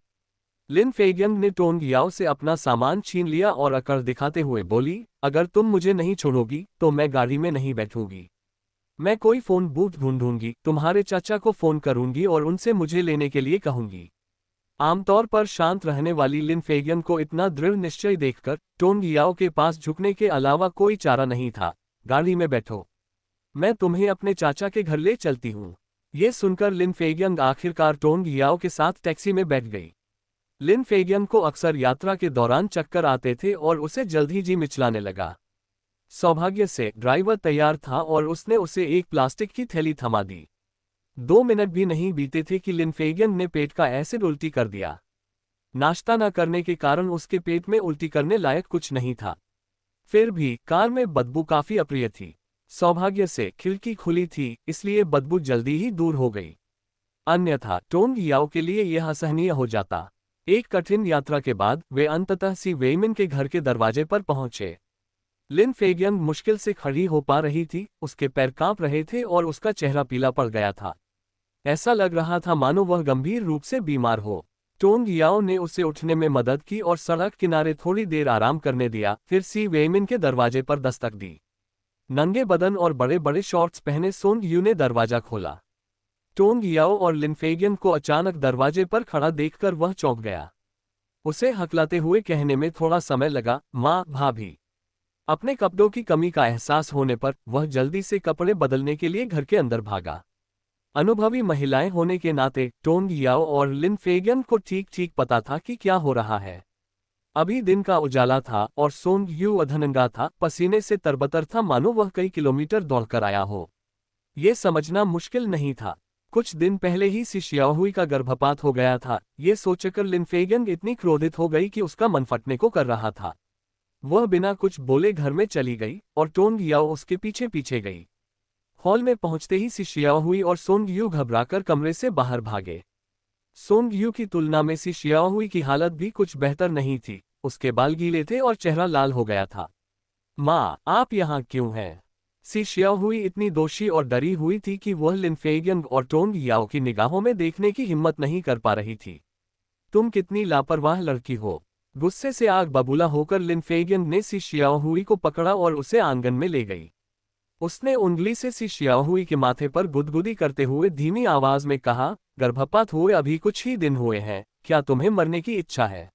लिन फेगियन ने टोंग याओ से अपना सामान छीन लिया और अकड़ दिखाते हुए बोली, अगर तुम मुझे नहीं छोड़ोगी तो मैं गाड़ी में नहीं बैठूंगी। मैं कोई फोन बूथ ढूंढूंगी, तुम्हारे चाचा को फोन करूंगी और उनसे मुझे लेने के लिए कहूंगी। आमतौर पर शांत रहने वाली लिन फेगियन को इतना दृढ़ निश्चय देखकर टोंग याओ के पास झुकने के अलावा कोई चारा नहीं था। गाड़ी में बैठो, मैं तुम्हें अपने चाचा के घर ले चलती हूँ। ये सुनकर लिन फेगियन आखिरकार टोंग याओ के साथ टैक्सी में बैठ गई। लिन फेगियन को अक्सर यात्रा के दौरान चक्कर आते थे और उसे जल्द ही जी मिचलाने लगा। सौभाग्य से ड्राइवर तैयार था और उसने उसे एक प्लास्टिक की थैली थमा दी। 2 मिनट भी नहीं बीते थे कि लिन फेगियन ने पेट का एसिड उल्टी कर दिया। नाश्ता न करने के कारण उसके पेट में उल्टी करने लायक कुछ नहीं था। फिर भी कार में बदबू काफी अप्रिय थी। सौभाग्य से खिड़की खुली थी, इसलिए बदबू जल्दी ही दूर हो गई। अन्यथा टोंग याओ के लिए यह असहनीय हो जाता। एक कठिन यात्रा के बाद वे अंततः सी वेइमिन के घर के दरवाजे पर पहुंचे। लिन फेगियन मुश्किल से खड़ी हो पा रही थी, उसके पैर कांप रहे थे और उसका चेहरा पीला पड़ गया था। ऐसा लग रहा था मानो वह गंभीर रूप से बीमार हो। टोंग याओ ने उसे उठने में मदद की और सड़क किनारे थोड़ी देर आराम करने दिया, फिर सी वेइमिन के दरवाजे पर दस्तक दी। नंगे बदन और बड़े बड़े शॉर्ट्स पहने सोंग यू ने दरवाजा खोला। टोंग याओ और लिन फेगियन को अचानक दरवाजे पर खड़ा देखकर वह चौंक गया। उसे हकलाते हुए कहने में थोड़ा समय लगा, माँ, भाभी। अपने कपड़ों की कमी का एहसास होने पर वह जल्दी से कपड़े बदलने के लिए घर के अंदर भागा। अनुभवी महिलाएं होने के नाते टोंग याओ और लिन फेगियन को ठीक ठीक पता था कि क्या हो रहा है। अभी दिन का उजाला था और सोंग यू अधनंगा था, पसीने से तरबतर था मानो वह कई किलोमीटर दौड़कर आया हो। ये समझना मुश्किल नहीं था। कुछ दिन पहले ही सी शियाओहुई का गर्भपात हो गया था। ये सोचकर लिन फेगियन इतनी क्रोधित हो गई कि उसका मन फटने को कर रहा था। वह बिना कुछ बोले घर में चली गई और टोंग याओ उसके पीछे पीछे गई। हॉल में पहुंचते ही सी शियाओहुई और सोंग यू घबराकर कमरे से बाहर भागे। सोंग यू की तुलना में सी शियाओहुई की हालत भी कुछ बेहतर नहीं थी। उसके बाल गीले थे और चेहरा लाल हो गया था। माँ, आप यहाँ क्यों हैं? सी शियाओहुई इतनी दोषी और डरी हुई थी कि वह लिन फेगियन और टोंग याओ की निगाहों में देखने की हिम्मत नहीं कर पा रही थी। तुम कितनी लापरवाह लड़की हो! गुस्से से आग बबूला होकर लिन फेगियन ने सी शियाओहुई को पकड़ा और उसे आंगन में ले गई। उसने उंगली से सी शियाओहुई के माथे पर गुदगुदी करते हुए धीमी आवाज में कहा, गर्भपात हुए अभी कुछ ही दिन हुए हैं, क्या तुम्हें मरने की इच्छा है?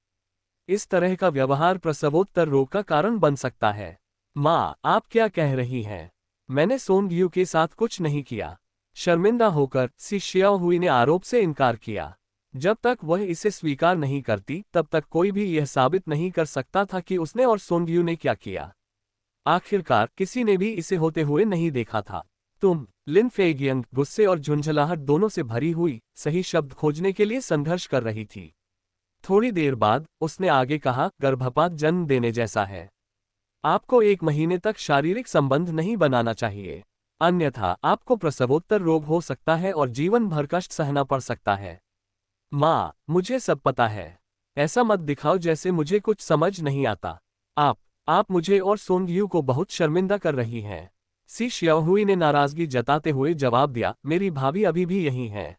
इस तरह का व्यवहार प्रसवोत्तर रोग का कारण बन सकता है। माँ, आप क्या कह रही हैं? मैंने सोंग यू के साथ कुछ नहीं किया। शर्मिंदा होकर सी शियाओहुई ने आरोप से इनकार किया। जब तक वह इसे स्वीकार नहीं करती तब तक कोई भी यह साबित नहीं कर सकता था कि उसने और सोंग यू ने क्या किया। आखिरकार किसी ने भी इसे होते हुए नहीं देखा था। तुम, लिन फेगियन गुस्से और झुंझलाहट दोनों से भरी हुई सही शब्द खोजने के लिए संघर्ष कर रही थी। थोड़ी देर बाद उसने आगे कहा, गर्भपात जन्म देने जैसा है। आपको 1 महीने तक शारीरिक संबंध नहीं बनाना चाहिए, अन्यथा आपको प्रसवोत्तर रोग हो सकता है और जीवन भर कष्ट सहना पड़ सकता है। माँ, मुझे सब पता है। ऐसा मत दिखाओ जैसे मुझे कुछ समझ नहीं आता। आप मुझे और सोंग यू को बहुत शर्मिंदा कर रही हैं। सी शियाओहुई ने नाराजगी जताते हुए जवाब दिया, मेरी भाभी अभी भी यहीं है। ...